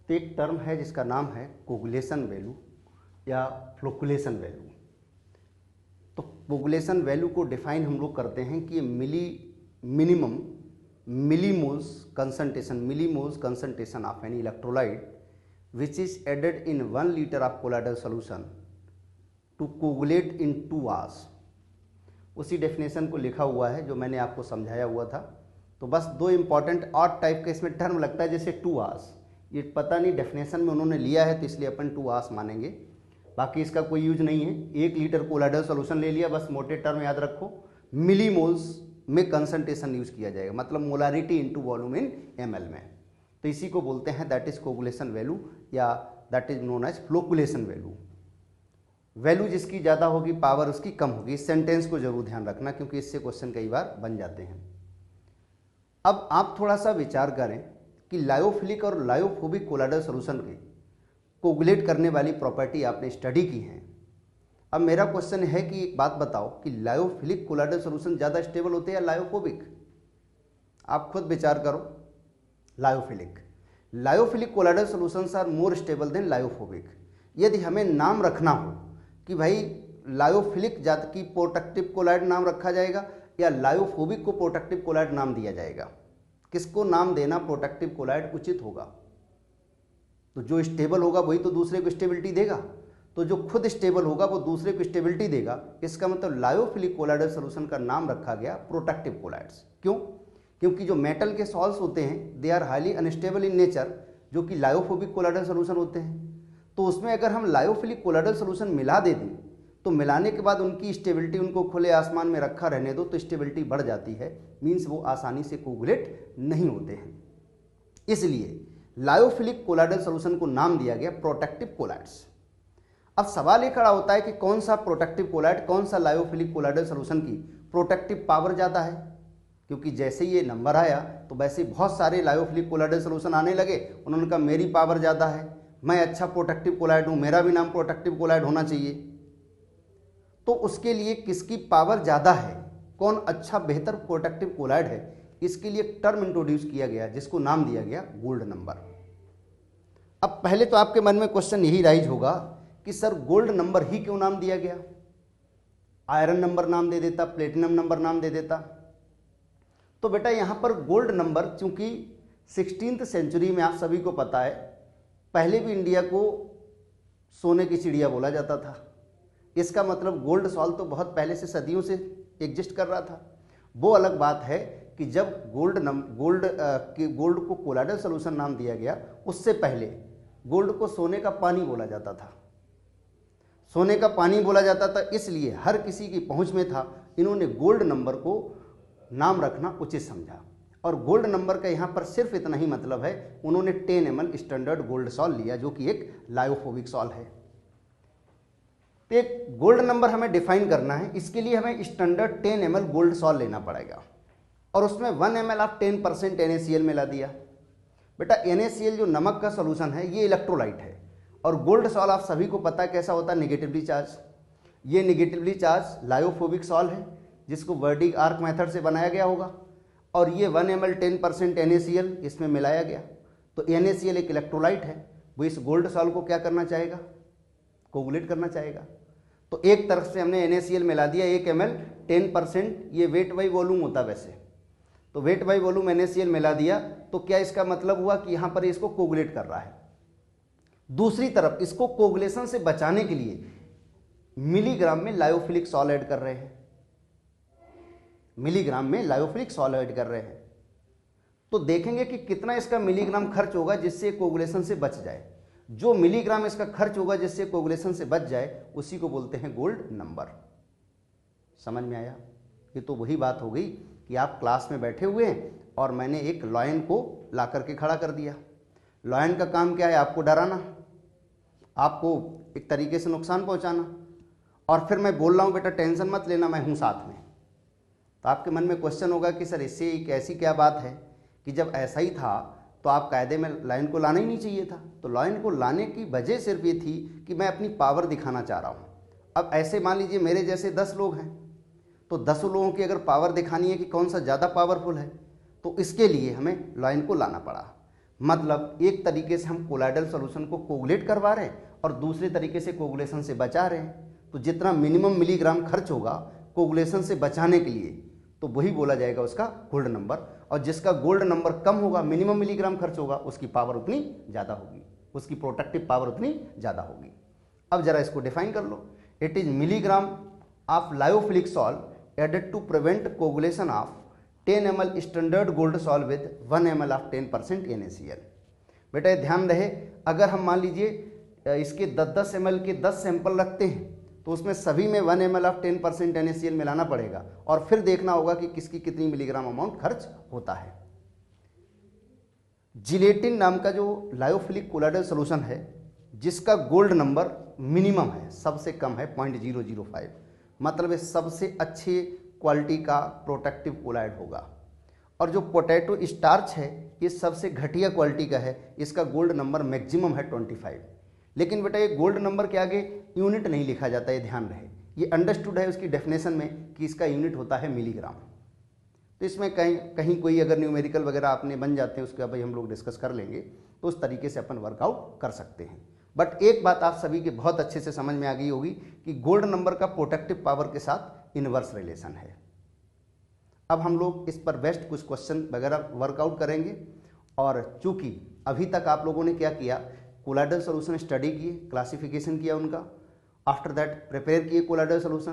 तो एक टर्म है जिसका नाम है कोगुलेशन वैल्यू या फ्लोकुलेशन वैल्यू। तो कोगुलेशन वैल्यू को डिफाइन हम लोग करते हैं कि minimum millimoles concentration of an electrolyte which is added in 1 litre of colloidal solution to coagulate in 2 hours। उसी डेफिनेशन को लिखा हुआ है जो मैंने आपको समझाया हुआ था। तो बस दो इंपॉर्टेंट और टाइप का इसमें टर्म लगता है, जैसे 2 hours, ये पता नहीं डेफिनेशन में उन्होंने लिया है तो इसलिए अपन 2 hours मानेंगे, बाकी इसका कोई यूज नहीं है। 1 लीटर कोलाइडल सोल्यूशन ले लिया, बस मोटे टर्म याद रखो, मिलीमोल्स में कंसंट्रेशन यूज किया जाएगा, मतलब molarity into volume in ml में। तो इसी को बोलते हैं दैट इज कोगुलेशन वैल्यू या that is known as flocculation value. Value जिसकी ज़्यादा होगी पावर उसकी कम होगी। इस सेंटेंस को जरूर ध्यान रखना क्योंकि इससे क्वेश्चन कई बार बन जाते हैं। अब आप थोड़ा सा विचार करें कि लायोफिलिक और लायोफोबिक कोलाइडल सोल्यूशन के कोगुलेट करने वाली प्रॉपर्टी आपने स्टडी की है। अब मेरा क्वेश्चन है कि एक बात बताओ कि लायोफिलिक कोलाइडल सोल्यूशन ज़्यादा स्टेबल होते हैं या लायोफोबिक? आप खुद विचार करो। Lyophilic colloidal solutions are more stable than lyophobic. यदि हमें नाम रखना हो कि भाई लायोफिलिक जात की प्रोटेक्टिव कोलाइड नाम रखा जाएगा या लायोफोबिक को प्रोटेक्टिव कोलाइड नाम दिया जाएगा, किसको नाम देना प्रोटेक्टिव कोलाइड उचित होगा? तो जो स्टेबल होगा वही तो दूसरे को स्टेबिलिटी देगा, तो जो खुद स्टेबल होगा वो दूसरे को स्टेबिलिटी देगा। इसका मतलब लायोफिलिक कोलाइडल सोल्यूशन का नाम रखा गया प्रोटेक्टिव कोलाइड्स। क्यों? क्योंकि जो मेटल के सॉल्ट्स होते हैं they are highly unstable in nature, जो कि लायोफोबिक कोलाइडल सोल्यूशन होते हैं। तो उसमें अगर हम लायोफिलिक कोलाइडल सोल्यूशन मिला दे दें तो मिलाने के बाद उनकी स्टेबिलिटी, उनको खुले आसमान में रखा रहने दो तो स्टेबिलिटी बढ़ जाती है, मीन्स वो आसानी से कोगुलेट नहीं होते हैं। इसलिए लायोफिलिक कोलाइडल सोल्यूशन को नाम दिया गया प्रोटेक्टिव कोलाइड्स। अब सवाल ये खड़ा होता है कि कौन सा प्रोटेक्टिव कोलाइड, कौन सा लायोफिलिक कोलाइडल सोल्यूशन की प्रोटेक्टिव पावर ज़्यादा है? क्योंकि जैसे ये नंबर आया तो वैसे बहुत सारे लायोफिलिक कोलाइडल सोल्यूशन आने लगे, उन्होंने कहा मेरी पावर ज़्यादा है, मैं अच्छा प्रोटेक्टिव कोलाइड हूँ, मेरा भी नाम प्रोटेक्टिव कोलाइड होना चाहिए। तो उसके लिए किसकी पावर ज़्यादा है, कौन अच्छा बेहतर प्रोटेक्टिव कोलाइड है, इसके लिए एक टर्म इंट्रोड्यूस किया गया जिसको नाम दिया गया गोल्ड नंबर। अब पहले तो आपके मन में क्वेश्चन यही राइज होगा कि सर गोल्ड नंबर ही क्यों नाम दिया गया? आयरन नंबर नाम दे देता, प्लेटिनम नंबर नाम दे देता। तो बेटा यहाँ पर गोल्ड नंबर, चूंकि 16th सेंचुरी में आप सभी को पता है पहले भी इंडिया को सोने की चिड़िया बोला जाता था। इसका मतलब गोल्ड सॉल्ट तो बहुत पहले से सदियों से एग्जिस्ट कर रहा था। वो अलग बात है कि जब गोल्ड को कोलाइडल सोल्यूशन नाम दिया गया, उससे पहले गोल्ड को सोने का पानी बोला जाता था। सोने का पानी बोला जाता था, इसलिए हर किसी की पहुंच में था। इन्होंने गोल्ड नंबर को नाम रखना उचित समझा। और गोल्ड नंबर का यहाँ पर सिर्फ इतना ही मतलब है, उन्होंने 10 ml स्टैंडर्ड गोल्ड सॉल्ट लिया जो कि एक लायोफोबिक सॉल्ट है। तो एक गोल्ड नंबर हमें डिफाइन करना है, इसके लिए हमें स्टैंडर्ड 10 ml गोल्ड सॉल्ट लेना पड़ेगा और उसमें 1 ml ऑफ 10% NaCl मिला दिया। बेटा NaCl जो नमक का सोल्यूशन है ये इलेक्ट्रोलाइट है और गोल्ड सॉल्ट आप सभी को पता है कैसा होता है, नेगेटिवली चार्ज। ये नेगेटिवली चार्ज लायोफोबिक सॉल्ट है जिसको वर्डिक आर्क मेथड से बनाया गया होगा और ये 1 ml 10% NaCl इसमें मिलाया गया। तो NaCl एक इलेक्ट्रोलाइट है, वो इस गोल्ड सॉल्ट को क्या करना चाहेगा, कोगुलेट करना चाहेगा। तो एक तरफ से हमने NaCl मिला दिया 1 ml 10%, ये वेट बाई वॉल्यूम होता वैसे, तो वेट बाई वॉल्यूम NaCl मिला दिया। तो क्या इसका मतलब हुआ कि यहाँ पर इसको कोगुलेट कर रहा है। दूसरी तरफ इसको कोगुलेशन से बचाने के लिए मिलीग्राम में लायोफिलिक सॉल्ट ऐड कर रहे हैं, मिलीग्राम में लायोफिलिक सॉल्ट ऐड कर रहे हैं। तो देखेंगे कि कितना इसका मिलीग्राम खर्च होगा जिससे कोगुलेशन से बच जाए। जो मिलीग्राम इसका खर्च होगा जिससे कोगुलेशन से बच जाए उसी को बोलते हैं गोल्ड नंबर। समझ में आया? ये तो वही बात हो गई कि आप क्लास में बैठे हुए हैं और मैंने एक लॉयन को ला करके खड़ा कर दिया। लॉयन का काम क्या है, आपको डराना, आपको एक तरीके से नुकसान पहुंचाना, और फिर मैं बोल रहा हूं बेटा टेंशन मत लेना, मैं हूं साथ में। तो आपके मन में क्वेश्चन होगा कि सर इससे एक ऐसी क्या बात है कि जब ऐसा ही था तो आप कायदे में लॉयन को लाना ही नहीं चाहिए था। तो लॉयन को लाने की वजह सिर्फ ये थी कि मैं अपनी पावर दिखाना चाह रहा हूँ। अब ऐसे मान लीजिए मेरे जैसे 10 लोग हैं, तो 10 लोगों की अगर पावर दिखानी है कि कौन सा ज़्यादा पावरफुल है, तो इसके लिए हमें लॉयन को लाना पड़ा। मतलब एक तरीके से हम कोलाइडल सॉल्यूशन को कोगुलेट करवा रहे हैं और दूसरे तरीके से कोगुलेशन से बचा रहे हैं। तो जितना मिनिमम मिलीग्राम खर्च होगा कोगुलेशन से बचाने के लिए, तो वही बोला जाएगा उसका गोल्ड नंबर। और जिसका गोल्ड नंबर कम होगा, मिनिमम मिलीग्राम खर्च होगा, उसकी पावर उतनी ज़्यादा होगी, उसकी प्रोटेक्टिव पावर उतनी ज़्यादा होगी। अब जरा इसको डिफाइन कर लो। It is milligram of lyophilic salt added to prevent coagulation of 10 ml standard gold salt with 1 ml of 10% NaCl। बेटा ये ध्यान रहे, अगर हम मान लीजिए इसके 10-10 ml के 10 सैंपल रखते हैं तो उसमें सभी में 1 ml ऑफ 10% NaCl मिलाना पड़ेगा और फिर देखना होगा कि किसकी कितनी मिलीग्राम अमाउंट खर्च होता है। जिलेटिन नाम का जो लायोफिलिक कोलाइडल सॉल्यूशन है जिसका गोल्ड नंबर मिनिमम है, सबसे कम है 0.005, मतलब ये सबसे अच्छे क्वालिटी का प्रोटेक्टिव कोलाइड होगा। और जो पोटैटो स्टार्च है ये सबसे घटिया क्वालिटी का है, इसका गोल्ड नंबर मैक्सिमम है 25। लेकिन बेटा ये गोल्ड नंबर के आगे यूनिट नहीं लिखा जाता, ये ध्यान रहे। ये अंडरस्टूड है उसकी डेफिनेशन में कि इसका यूनिट होता है मिलीग्राम। तो इसमें कहीं कोई अगर न्यूमेरिकल वगैरह आपने बन जाते हैं उसका भाई हम लोग डिस्कस कर लेंगे, तो उस तरीके से अपन वर्कआउट कर सकते हैं। बट एक बात आप सभी के बहुत अच्छे से समझ में आ गई होगी कि गोल्ड नंबर का प्रोटेक्टिव पावर के साथ इनवर्स रिलेशन है। अब हम लोग इस पर बेस्ट कुछ क्वेश्चन वगैरह वर्कआउट करेंगे। और चूंकि अभी तक आप लोगों ने क्या किया, कोलाइडल सॉल्यूशन स्टडी किए, क्लासिफिकेशन किया उनका, आफ्टर दैट प्रिपेयर किए कोलाइडल सॉल्यूशन,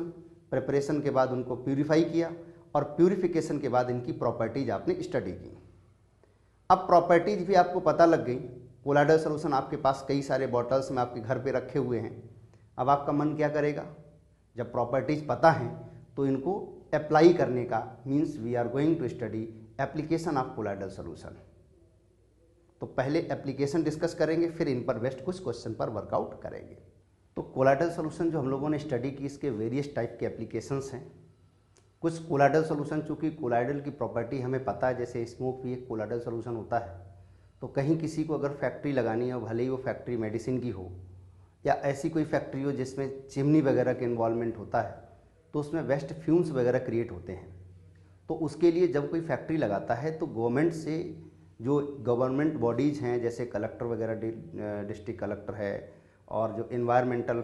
प्रिपरेशन के बाद उनको प्यूरिफाई किया और प्यूरिफिकेशन के बाद इनकी प्रॉपर्टीज आपने स्टडी की। अब प्रॉपर्टीज भी आपको पता लग गई। कोलाइडल सॉल्यूशन आपके पास कई सारे बॉटल्स में आपके घर पे रखे हुए हैं। अब आपका मन क्या करेगा, जब प्रॉपर्टीज पता हैं तो इनको अप्लाई करने का, means we are going to study application of colloidal solution. तो पहले एप्लीकेशन डिस्कस करेंगे, फिर इन पर बेस्ट कुछ क्वेश्चन पर वर्कआउट करेंगे। तो कोलाइडल सॉल्यूशन जो हम लोगों ने स्टडी की, इसके वेरियस टाइप के एप्लीकेशंस हैं। कुछ कोलाइडल सॉल्यूशन, चूँकि कोलाइडल की प्रॉपर्टी हमें पता है, जैसे स्मोक भी एक कोलाइडल सॉल्यूशन होता है, तो कहीं किसी को अगर फैक्ट्री लगानी है, भले ही वो फैक्ट्री मेडिसिन की हो या ऐसी कोई फैक्ट्री हो जिसमें चिमनी वगैरह के इन्वॉल्वमेंट होता है, तो उसमें वेस्ट फ्यूम्स वगैरह क्रिएट होते हैं। तो उसके लिए जब कोई फैक्ट्री लगाता है तो गवर्नमेंट से, जो गवर्नमेंट बॉडीज़ हैं जैसे कलेक्टर वगैरह, डिस्ट्रिक्ट कलेक्टर है और जो इन्वायरमेंटल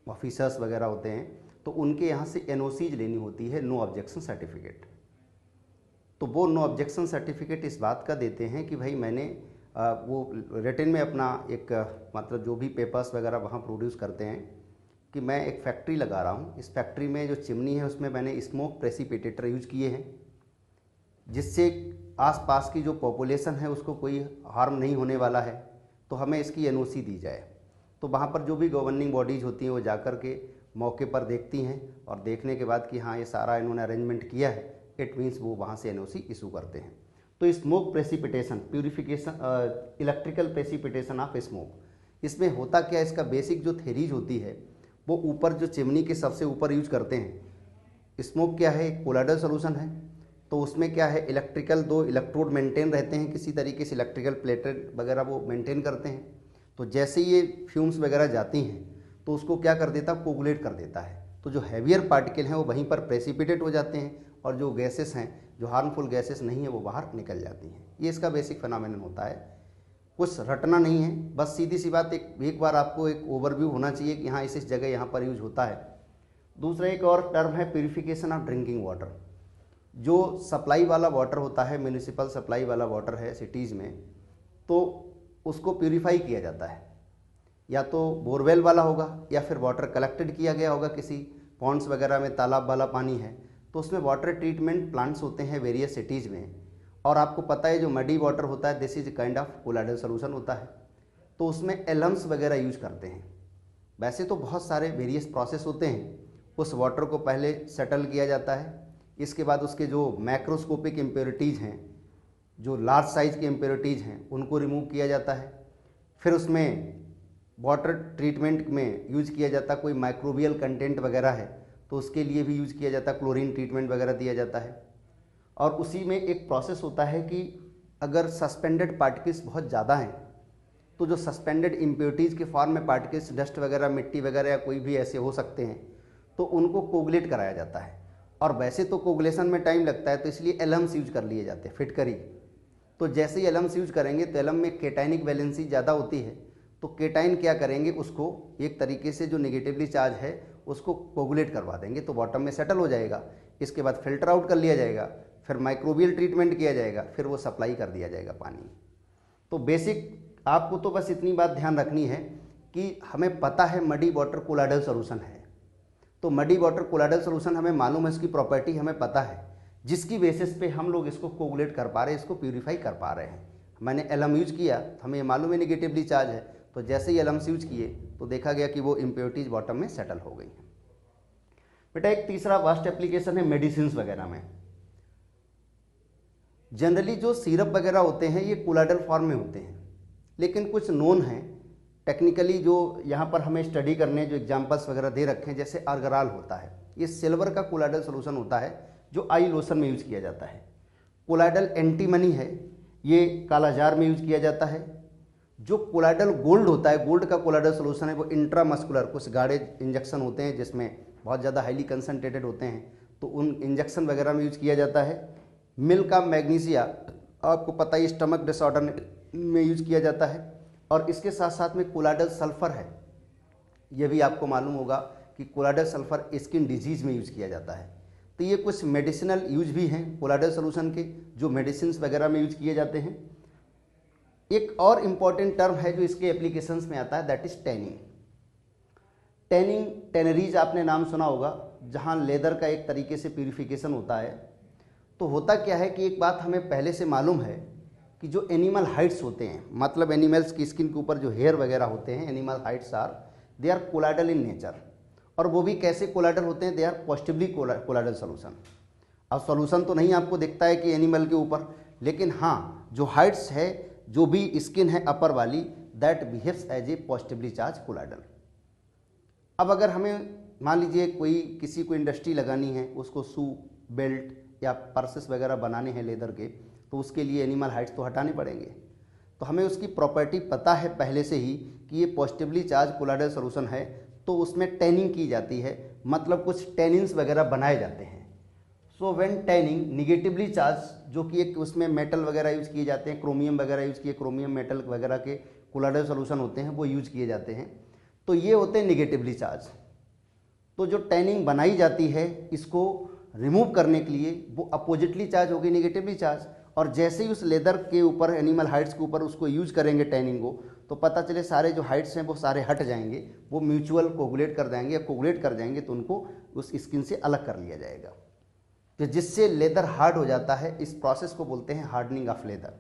ऑफिसर्स वगैरह होते हैं, तो उनके यहाँ से NOCs लेनी होती है, नो ऑब्जेक्शन सर्टिफिकेट। तो वो नो ऑब्जेक्शन सर्टिफिकेट इस बात का देते हैं कि भाई मैंने वो रिटन में अपना एक मतलब जो भी पेपर्स वगैरह वहाँ प्रोड्यूस करते हैं कि मैं एक फैक्ट्री लगा रहा हूँ, इस फैक्ट्री में जो चिमनी है उसमें मैंने स्मोक प्रेसिपिटेटर यूज किए हैं, जिससे आसपास की जो पॉपुलेशन है उसको कोई हार्म नहीं होने वाला है, तो हमें इसकी NOC दी जाए। तो वहाँ पर जो भी गवर्निंग बॉडीज़ होती हैं वो जाकर के मौके पर देखती हैं और देखने के बाद कि हाँ ये सारा इन्होंने अरेंजमेंट किया है, इट मीन्स वो वहाँ से NOC इशू करते हैं। तो smoke precipitation, purification, electrical precipitation of smoke, इसमें होता क्या है, इसका बेसिक जो थेरीज होती है वो ऊपर जो चिमनी के सबसे ऊपर यूज करते हैं। स्मोक क्या है, एक कोलाइडल सॉल्यूशन है, तो उसमें क्या है, इलेक्ट्रिकल दो इलेक्ट्रोड मेंटेन रहते हैं, किसी तरीके से इलेक्ट्रिकल प्लेटेड वगैरह वो मेंटेन करते हैं। तो जैसे ये फ्यूम्स वगैरह जाती हैं तो उसको क्या कर देता है, कोगुलेट कर देता है। तो जो हैवियर पार्टिकल हैं वो वहीं पर प्रेसिपिटेट हो जाते हैं और जो गैसेस हैं, जो हार्मफुल गैसेस नहीं है, वो बाहर निकल जाती हैं। ये इसका बेसिक फिनोमेनन होता है, कुछ रटना नहीं है, बस सीधी सी बात, एक बार आपको एक ओवरव्यू होना चाहिए कि हाँ इस जगह यहाँ पर यूज होता है। दूसरा एक और टर्म है प्यूरिफिकेशन ऑफ ड्रिंकिंग वाटर। जो सप्लाई वाला वाटर होता है, म्यूनिसिपल सप्लाई वाला वाटर है सिटीज़ में, तो उसको प्यूरिफाई किया जाता है, या तो बोरवेल वाला होगा या फिर वाटर कलेक्टेड किया गया होगा किसी पॉन्ड्स वगैरह में, तालाब वाला पानी है तो उसमें वाटर ट्रीटमेंट प्लांट्स होते हैं वेरियस सिटीज़ में। और आपको पता है जो मडी वाटर होता है, this is kind of colloidal solution होता है, तो उसमें एलम्स वगैरह यूज करते हैं। वैसे तो बहुत सारे वेरियस प्रोसेस होते हैं, उस वाटर को पहले सेटल किया जाता है, इसके बाद उसके जो मैक्रोस्कोपिक इम्प्योरिटीज़ हैं, जो लार्ज साइज़ के इम्प्योरिटीज़ हैं, उनको रिमूव किया जाता है। फिर उसमें वाटर ट्रीटमेंट में यूज किया जाता है, कोई माइक्रोबियल कंटेंट वगैरह है तो उसके लिए भी यूज किया जाता है, क्लोरीन ट्रीटमेंट वगैरह दिया जाता है। और उसी में एक प्रोसेस होता है कि अगर सस्पेंडेड पार्टिकल्स बहुत ज़्यादा हैं तो जो सस्पेंडेड इम्प्योरिटीज़ के फॉर्म में पार्टिकल्स, डस्ट वगैरह, मिट्टी वगैरह या कोई भी ऐसे हो सकते हैं, तो उनको कोगुलेट कराया जाता है। और वैसे तो कोगुलेशन में टाइम लगता है, तो इसलिए एलम्स यूज कर लिए जाते हैं, फिटकरी। तो जैसे ही एलम्स यूज करेंगे तो एलम में केटाइनिक वैलेंसी ज़्यादा होती है, तो केटाइन क्या करेंगे, उसको एक तरीके से जो नेगेटिवली चार्ज है उसको कोगुलेट करवा देंगे, तो बॉटम में सेटल हो जाएगा। इसके बाद फिल्टर आउट कर लिया जाएगा, फिर माइक्रोबियल ट्रीटमेंट किया जाएगा, फिर वो सप्लाई कर दिया जाएगा पानी। तो बेसिक आपको तो बस इतनी बात ध्यान रखनी है कि हमें पता है मडी वाटर कोलाइडल सोल्यूशन है, तो मडी वाटर कोलाइडल सोल्यूशन हमें मालूम है, इसकी प्रॉपर्टी हमें पता है, जिसकी बेसिस पे हम लोग इसको कोगुलेट कर पा रहे हैं, इसको प्यूरिफाई कर पा रहे हैं। मैंने एलम यूज किया, हमें मालूम है निगेटिवली चार्ज है, तो जैसे ही एलम्स यूज किए तो देखा गया कि वो इम्प्योरिटीज बॉटम में सेटल हो गई हैं। बेटा एक तीसरा वास्ट एप्लीकेशन है मेडिसिन वगैरह में। जनरली जो सिरप वगैरह होते हैं ये कोलाइडल फॉर्म में होते हैं, लेकिन कुछ नोन हैं टेक्निकली जो यहाँ पर हमें स्टडी करने जो एग्जांपल्स वगैरह दे रखे हैं, जैसे अर्गराल होता है, ये सिल्वर का कोलाइडल सोल्यूशन होता है जो आई लोशन में यूज किया जाता है। कोलाइडल एंटीमनी है, ये काला जार में यूज किया जाता है। जो कोलाइडल गोल्ड होता है, गोल्ड का कोलाइडल सोल्यूशन है, वो इंट्रामस्कुलर कुछ गाढ़े इंजेक्शन होते हैं जिसमें बहुत ज़्यादा हाईली कंसनट्रेटेड होते हैं, तो उन इंजेक्शन वगैरह में यूज किया जाता है। मिल्क का मैग्नीशिया आपको पता ही स्टमक डिसऑर्डर में यूज किया जाता है। और इसके साथ साथ में कोलाइडल सल्फर है, ये भी आपको मालूम होगा कि कोलाइडल सल्फर स्किन डिजीज में यूज किया जाता है। तो ये कुछ मेडिसिनल यूज भी हैं कोलाइडल सोल्यूशन के, जो मेडिसिन वगैरह में यूज किए जाते हैं। एक और इम्पॉर्टेंट टर्म है जो इसके एप्लीकेशंस में आता है, that is tanning. Tanning, tanneries आपने नाम सुना होगा, जहां लेदर का एक तरीके से प्यूरिफिकेशन होता है। तो होता क्या है कि एक बात हमें पहले से मालूम है कि जो एनिमल हाइड्स होते हैं, मतलब एनिमल्स की स्किन के ऊपर जो हेयर वगैरह होते हैं, animal hides they are colloidal in nature. और वो भी कैसे कोलाइडल होते हैं, they are positively colloidal solution. अब सोल्यूशन तो नहीं आपको दिखता है कि एनिमल के ऊपर, लेकिन हाँ जो हाइड्स है, जो भी स्किन है अपर वाली, that behaves as a positively charge colloidal. अब अगर हमें मान लीजिए कोई किसी को इंडस्ट्री लगानी है, उसको शू, बेल्ट या पर्सेस वगैरह बनाने हैं लेदर के, तो उसके लिए एनिमल हाइड्स तो हटाने पड़ेंगे। तो हमें उसकी प्रॉपर्टी पता है पहले से ही कि ये पॉजिटिवली चार्ज कोलाइडल सोल्यूशन है, तो उसमें टैनिंग की जाती है, मतलब कुछ टैनिन्स वगैरह बनाए जाते हैं। So when tanning negatively charge, जो कि एक उसमें मेटल वगैरह यूज़ किए जाते हैं, क्रोमियम वगैरह यूज़ किए, क्रोमियम मेटल वगैरह के कोलाइडल सोल्यूशन होते हैं, वो यूज किए जाते हैं। तो ये होते हैं निगेटिवली चार्ज। तो जो टैनिंग बनाई जाती है, इसको रिमूव करने के लिए वो अपोजिटली चार्ज होगी, निगेटिवली चार्ज। और जैसे ही उस लेदर के ऊपर, एनिमल हाइड्स के ऊपर उसको यूज करेंगे टैनिंग को, तो पता चले सारे जो हाइड्स हैं वो सारे हट जाएंगे, वो म्यूचुअल कोगुलेट कर जाएंगे, या कोगुलेट कर जाएंगे तो उनको उस स्किन से अलग कर लिया जाएगा, तो जिससे लेदर हार्ड हो जाता है। इस प्रोसेस को बोलते हैं हार्डनिंग ऑफ लेदर।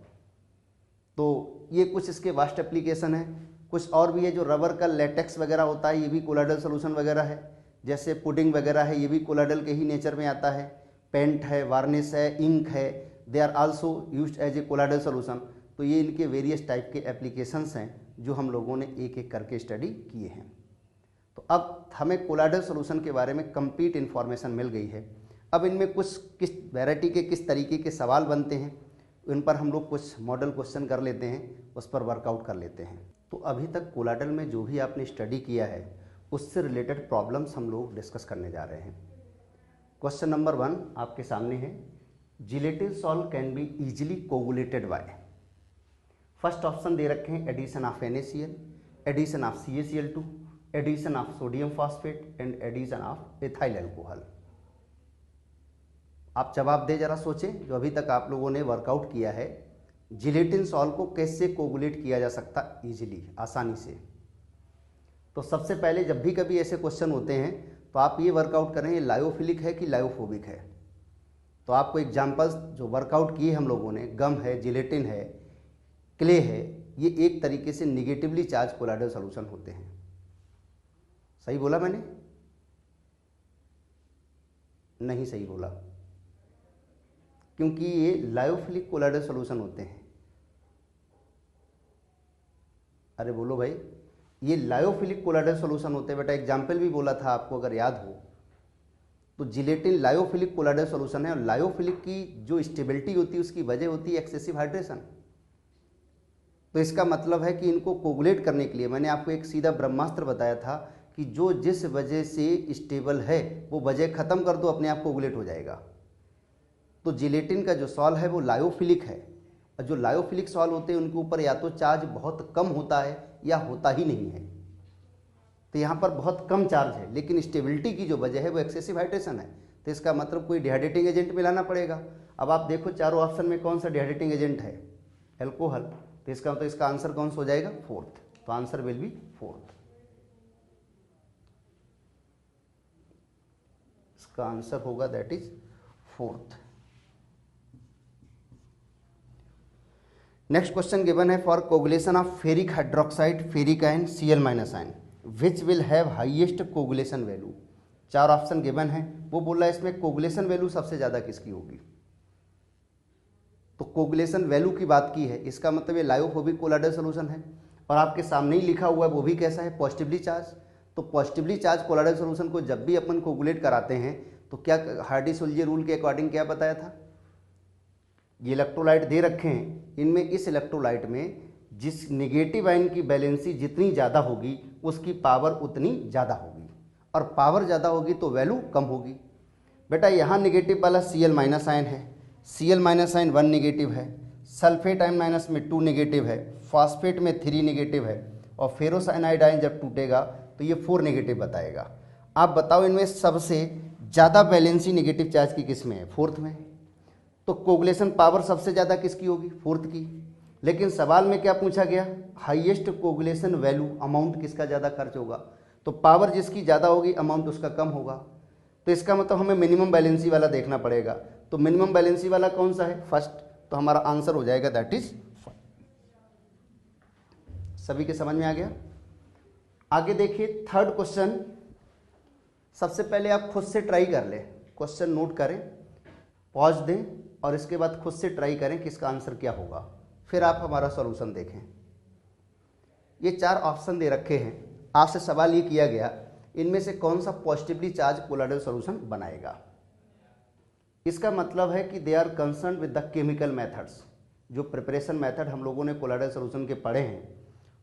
तो ये कुछ इसके वास्ट एप्लीकेशन है। कुछ और भी है, जो रबर का लेटेक्स वगैरह होता है, ये भी कोलाइडल सोल्यूशन वगैरह है। जैसे पुडिंग वगैरह है, ये भी कोलाइडल के ही नेचर में आता है। पेंट है, वार्निश है, इंक है, they are also used as a colloidal solution. तो ये इनके वेरियस टाइप के एप्लीकेशंस हैं जो हम लोगों ने एक एक करके स्टडी किए हैं। तो अब हमें कोलाइडल सोल्यूशन के बारे में कंप्लीट इन्फॉर्मेशन मिल गई है। अब इनमें कुछ किस वैरायटी के किस तरीके के सवाल बनते हैं, उन पर हम लोग कुछ मॉडल क्वेश्चन कर लेते हैं, उस पर वर्कआउट कर लेते हैं। तो अभी तक कोलाइडल में जो भी आपने स्टडी किया है, उससे रिलेटेड प्रॉब्लम्स हम लोग डिस्कस करने जा रहे हैं। क्वेश्चन नंबर 1 आपके सामने है, gelatin salt can be easily coagulated by. First option दे रखे हैं addition of NaCl, addition of CaCl2, addition of sodium phosphate and addition of ethyl alcohol. आप जवाब दे, जरा सोचें। जो अभी तक आप लोगों ने वर्कआउट किया है, जिलेटिन सॉल्ट को कैसे कोगुलेट किया जा सकता इजीली, आसानी से। तो सबसे पहले जब भी कभी ऐसे क्वेश्चन होते हैं तो आप ये वर्कआउट करें, ये लायोफिलिक है कि लायोफोबिक है। तो आपको एग्जांपल्स जो वर्कआउट किए हम लोगों ने, गम है, जिलेटिन है, क्ले है, ये एक तरीके से निगेटिवली चार्ज कोलाइडल सॉल्यूशन होते हैं। सही बोला मैंने? नहीं सही बोला, क्योंकि ये लायोफिलिक कोलाइडल सॉल्यूशन होते हैं। अरे बोलो भाई, ये लायोफिलिक कोलाइडल सॉल्यूशन होते हैं बेटा। एग्जाम्पल भी बोला था आपको, अगर याद हो तो। जिलेटिन लायोफिलिक कोलाइडल सॉल्यूशन है, और लायोफिलिक की जो स्टेबिलिटी होती है उसकी वजह होती है एक्सेसिव हाइड्रेशन। तो इसका मतलब है कि इनको कोगुलेट करने के लिए मैंने आपको एक सीधा ब्रह्मास्त्र बताया था कि जो जिस वजह से स्टेबल है वो वजह खत्म कर दो, अपने आप कोगुलेट हो जाएगा। तो जिलेटिन का जो सॉल्ट है वो लायोफिलिक है, और जो लायोफिलिक सॉल्व होते हैं उनके ऊपर या तो चार्ज बहुत कम होता है या होता ही नहीं है। तो यहाँ पर बहुत कम चार्ज है, लेकिन स्टेबिलिटी की जो वजह है वो एक्सेसिव हाइड्रेशन है। तो इसका मतलब कोई डिहाइड्रेटिंग एजेंट मिलाना पड़ेगा। अब आप देखो चारों ऑप्शन में कौन सा डिहाइड्रेटिंग एजेंट है, एल्कोहल। तो इसका मतलब इसका आंसर कौन सा हो जाएगा, फोर्थ। तो आंसर विल बी फोर्थ। इसका आंसर होगा that is fourth. Next question given है, for coagulation of ferric hydroxide ferric ion Cl minus ion which will have highest coagulation value. चार ऑप्शन गिवन है, वो बोल रहा है इसमें कोगुलेशन वैल्यू सबसे ज़्यादा किसकी होगी। तो कोगुलेशन वैल्यू की बात की है, इसका मतलब ये लायोफोबिक कोलाइडल सोल्यूशन है। और आपके सामने ही लिखा हुआ है वो भी कैसा है, पॉजिटिवली चार्ज। तो पॉजिटिवली चार्ज कोलाइडल सोल्यूशन को जब भी अपन कोगुलेट कराते हैं तो क्या हार्डी-सोल्जे रूल के अकॉर्डिंग क्या बताया था, ये इलेक्ट्रोलाइट दे रखे हैं, इनमें इस इलेक्ट्रोलाइट में जिस नेगेटिव आयन की बैलेंसी जितनी ज़्यादा होगी उसकी पावर उतनी ज़्यादा होगी, और पावर ज़्यादा होगी तो वैल्यू कम होगी। बेटा यहाँ नेगेटिव वाला Cl माइनस आयन है, Cl माइनस आयन 1 नेगेटिव है, सल्फेट आयन माइनस में 2 नेगेटिव है, फॉस्फेट में 3 नेगेटिव है, और फेरोसाइनाइड आयन जब टूटेगा तो ये 4 नेगेटिव बताएगा। आप बताओ इनमें सबसे ज़्यादा बैलेंसी नेगेटिव चार्ज की किस में है, फोर्थ में। तो कोगुलेशन पावर सबसे ज़्यादा किसकी होगी, फोर्थ की। लेकिन सवाल में क्या पूछा गया, हाईएस्ट कोगुलेशन वैल्यू, अमाउंट किसका ज़्यादा खर्च होगा। तो पावर जिसकी ज़्यादा होगी अमाउंट उसका कम होगा। तो इसका मतलब हमें मिनिमम बैलेंसी वाला देखना पड़ेगा। तो मिनिमम बैलेंसी वाला कौन सा है, फर्स्ट। तो हमारा आंसर हो जाएगा दैट इज। सभी के समझ में आ गया। आगे देखिए थर्ड क्वेश्चन। सबसे पहले आप खुद से ट्राई कर ले, क्वेश्चन नोट करें, पॉज दें और इसके बाद खुद से ट्राई करें कि इसका आंसर क्या होगा, फिर आप हमारा सॉल्यूशन देखें। ये 4 ऑप्शन दे रखे हैं, आपसे सवाल ये किया गया इनमें से कौन सा पॉजिटिवली चार्ज कोलाइडल सॉल्यूशन बनाएगा। इसका मतलब है कि they are concern with the chemical methods. जो प्रिपरेशन मेथड हम लोगों ने कोलाइडल सॉल्यूशन के पढ़े हैं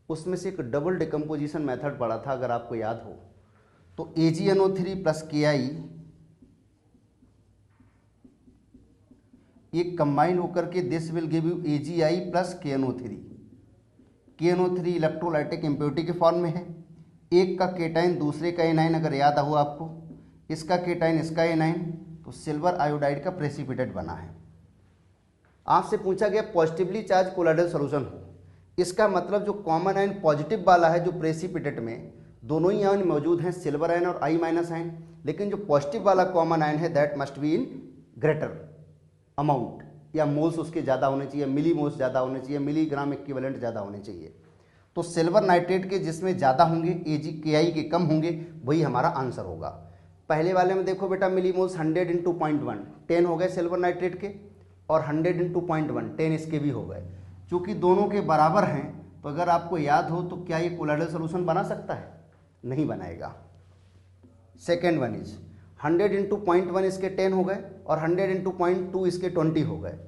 उसमें से एक डबल डिकम्पोजिशन मेथड पढ़ा था, अगर आपको याद हो तो AgNO3 प्लस KI ये कंबाइन होकर के this will give you AgI plus KNO3। KNO3 electrolytic impurity के फॉर्म में है, एक का केटाइन दूसरे का एनाइन, अगर याद हो आपको, इसका केटाइन इसका एनाइन, तो सिल्वर आयोडाइड का प्रेसिपिटेट बना है। आपसे पूछा गया पॉजिटिवली चार्ज कोलाइडल सॉल्यूशन हो, इसका मतलब जो कॉमन आयन पॉजिटिव वाला है, जो प्रेसिपिटेट में दोनों ही आयन मौजूद हैं, सिल्वर आयन और I माइनस आयन, लेकिन जो पॉजिटिव वाला कॉमन आयन है that must be in greater amount, या मोल्स उसके ज़्यादा होने चाहिए, मिली मोल्स ज़्यादा होने चाहिए, मिलीग्राम इक्विवेलेंट ज़्यादा होने चाहिए। तो सिल्वर नाइट्रेट के जिसमें ज़्यादा होंगे, AgKI के कम होंगे, वही हमारा आंसर होगा। पहले वाले में देखो बेटा मिली मोल्स 100 × 0.1 10 हो गए सिल्वर नाइट्रेट के, और 100 × 0.1 10 इसके भी हो गए। चूँकि दोनों के बराबर हैं तो अगर आपको याद हो तो क्या ये कोलाइडल सॉल्यूशन बना सकता है, नहीं बनाएगा। सेकेंड वन इज 100 × 0.1 इसके 10 हो गए, और 100 × 0.2 इसके 20 हो गए।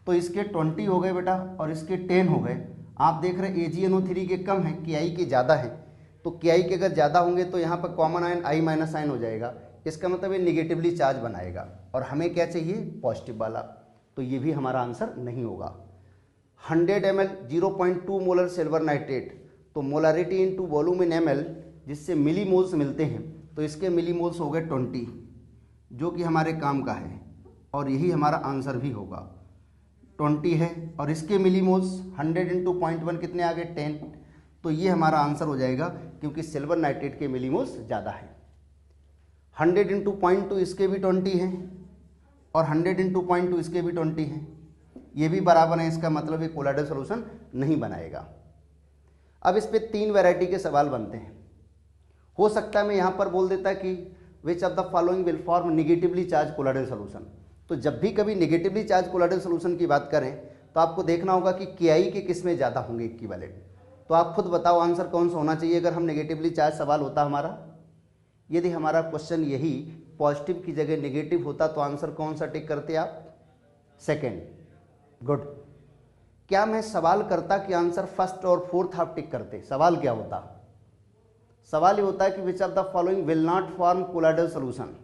तो इसके 20 हो गए बेटा और इसके 10 हो गए। आप देख रहे AgNO3 के कम है, KI के ज़्यादा है, तो KI के अगर ज़्यादा होंगे तो यहाँ पर common ion I minus ion हो जाएगा। इसका मतलब ये निगेटिवली चार्ज बनाएगा, और हमें क्या चाहिए, पॉजिटिव वाला। तो ये भी हमारा आंसर नहीं होगा। 100 ml 0.2 मोलर सिल्वर नाइट्रेट, तो molarity into volume in ml, जिससे मिली मोल्स मिलते हैं, तो इसके मिली मोल्स हो गए 20, जो कि हमारे काम का है, और यही हमारा आंसर भी होगा। 20 है और इसके मिली मोल्स 100 × 0.1 कितने आ गए, 10। तो ये हमारा आंसर हो जाएगा, क्योंकि सिल्वर नाइट्रेट के मिली मोल्स ज़्यादा है। 100 × 2.2 इसके भी 20 हैं, और 100 × 2.2 इसके भी 20 हैं, ये भी बराबर है। इसका मतलब ये कोलाइडल सॉल्यूशन नहीं बनाएगा। अब इस पे 3 वैरायटी के सवाल बनते हैं। हो सकता है मैं यहाँ पर बोल देता कि which of the following will form negatively charge colloidal solution. तो जब भी कभी निगेटिवली चार्ज कोलाइडल सॉल्यूशन की बात करें तो आपको देखना होगा कि KI के किस में ज़्यादा होंगे इक्विवेलेंट। तो आप खुद बताओ आंसर कौन सा होना चाहिए अगर हम नेगेटिवली चार्ज सवाल होता हमारा। यदि हमारा क्वेश्चन यही पॉजिटिव की जगह नेगेटिव होता तो आंसर कौन सा टिक करते आप, सेकेंड। गुड। क्या मैं सवाल करता कि आंसर फर्स्ट और फोर्थ आप टिक करते, सवाल क्या होता, सवाल ये होता है कि which of the following will not form colloidal solution,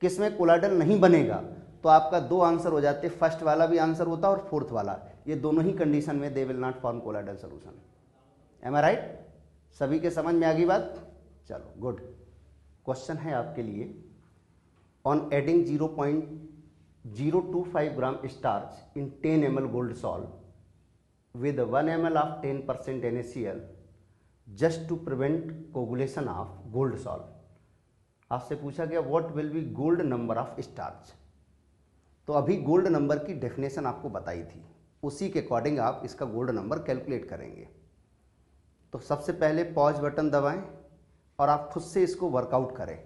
किसमें कोलाइडल नहीं बनेगा। तो आपका दो आंसर हो जाते, फर्स्ट वाला भी आंसर होता और फोर्थ वाला, ये दोनों ही कंडीशन में they will not form colloidal solution. Am I right? सभी के समझ में आ गई बात? चलो गुड। क्वेश्चन है आपके लिए, on adding 0.025 gram starch in 10 ml gold sol with 1 ml of 10% NaCl just to prevent coagulation of gold sol. आपसे पूछा गया what will be gold number of starch. तो अभी गोल्ड नंबर की डेफिनेशन आपको बताई थी, उसी के अकॉर्डिंग आप इसका गोल्ड नंबर कैलकुलेट करेंगे। तो सबसे पहले पॉज बटन दबाएं और आप खुद से इसको वर्कआउट करें,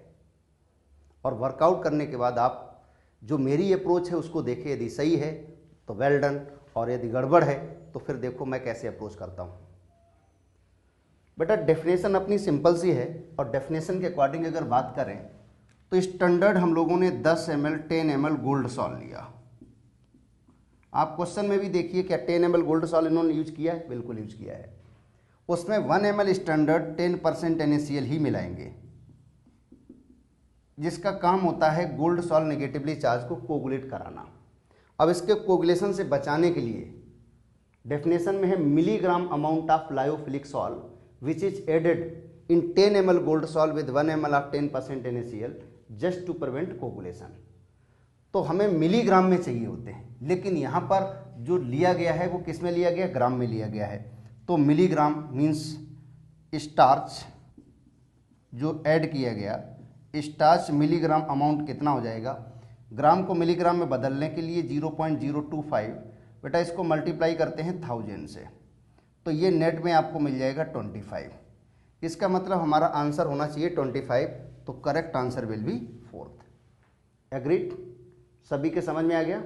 और वर्कआउट करने के बाद आप जो मेरी अप्रोच है उसको देखें, यदि सही है तो वेल डन, और यदि गड़बड़ है तो फिर देखो मैं कैसे अप्रोच करता हूँ। बेटा डेफिनेशन अपनी सिंपल सी है, और डेफिनेशन के अकॉर्डिंग अगर बात करें तो स्टैंडर्ड हम लोगों ने 10 ml 10 ml गोल्ड सॉल्व लिया। आप क्वेश्चन में भी देखिए क्या 10 ml गोल्ड सॉल्व इन्होंने यूज किया है? बिल्कुल यूज किया है। उसमें 1 ml स्टैंडर्ड 10% NaCl ही मिलाएंगे, जिसका काम होता है गोल्ड सॉल्व नेगेटिवली चार्ज को कोगुलेट कराना। अब इसके कोगुलेशन से बचाने के लिए डेफिनेशन में है milligram amount of lyophilic solve which is added in 10 ml gold salt with 1 ml of 10% NaCl just to prevent coagulation। तो हमें मिलीग्राम में चाहिए होते हैं, लेकिन यहाँ पर जो लिया गया है वो किस में लिया गया? ग्राम में लिया गया है। तो मिलीग्राम मीन्स स्टार्च जो ऐड किया गया, स्टार्च मिलीग्राम अमाउंट कितना हो जाएगा? ग्राम को मिलीग्राम में बदलने के लिए 0.025, बेटा इसको मल्टीप्लाई करते हैं 1000 से, तो ये नेट में आपको मिल जाएगा 25। इसका मतलब हमारा आंसर होना चाहिए 25, तो correct answer will B 4th। Agreed? सभी के समझ में आ गया?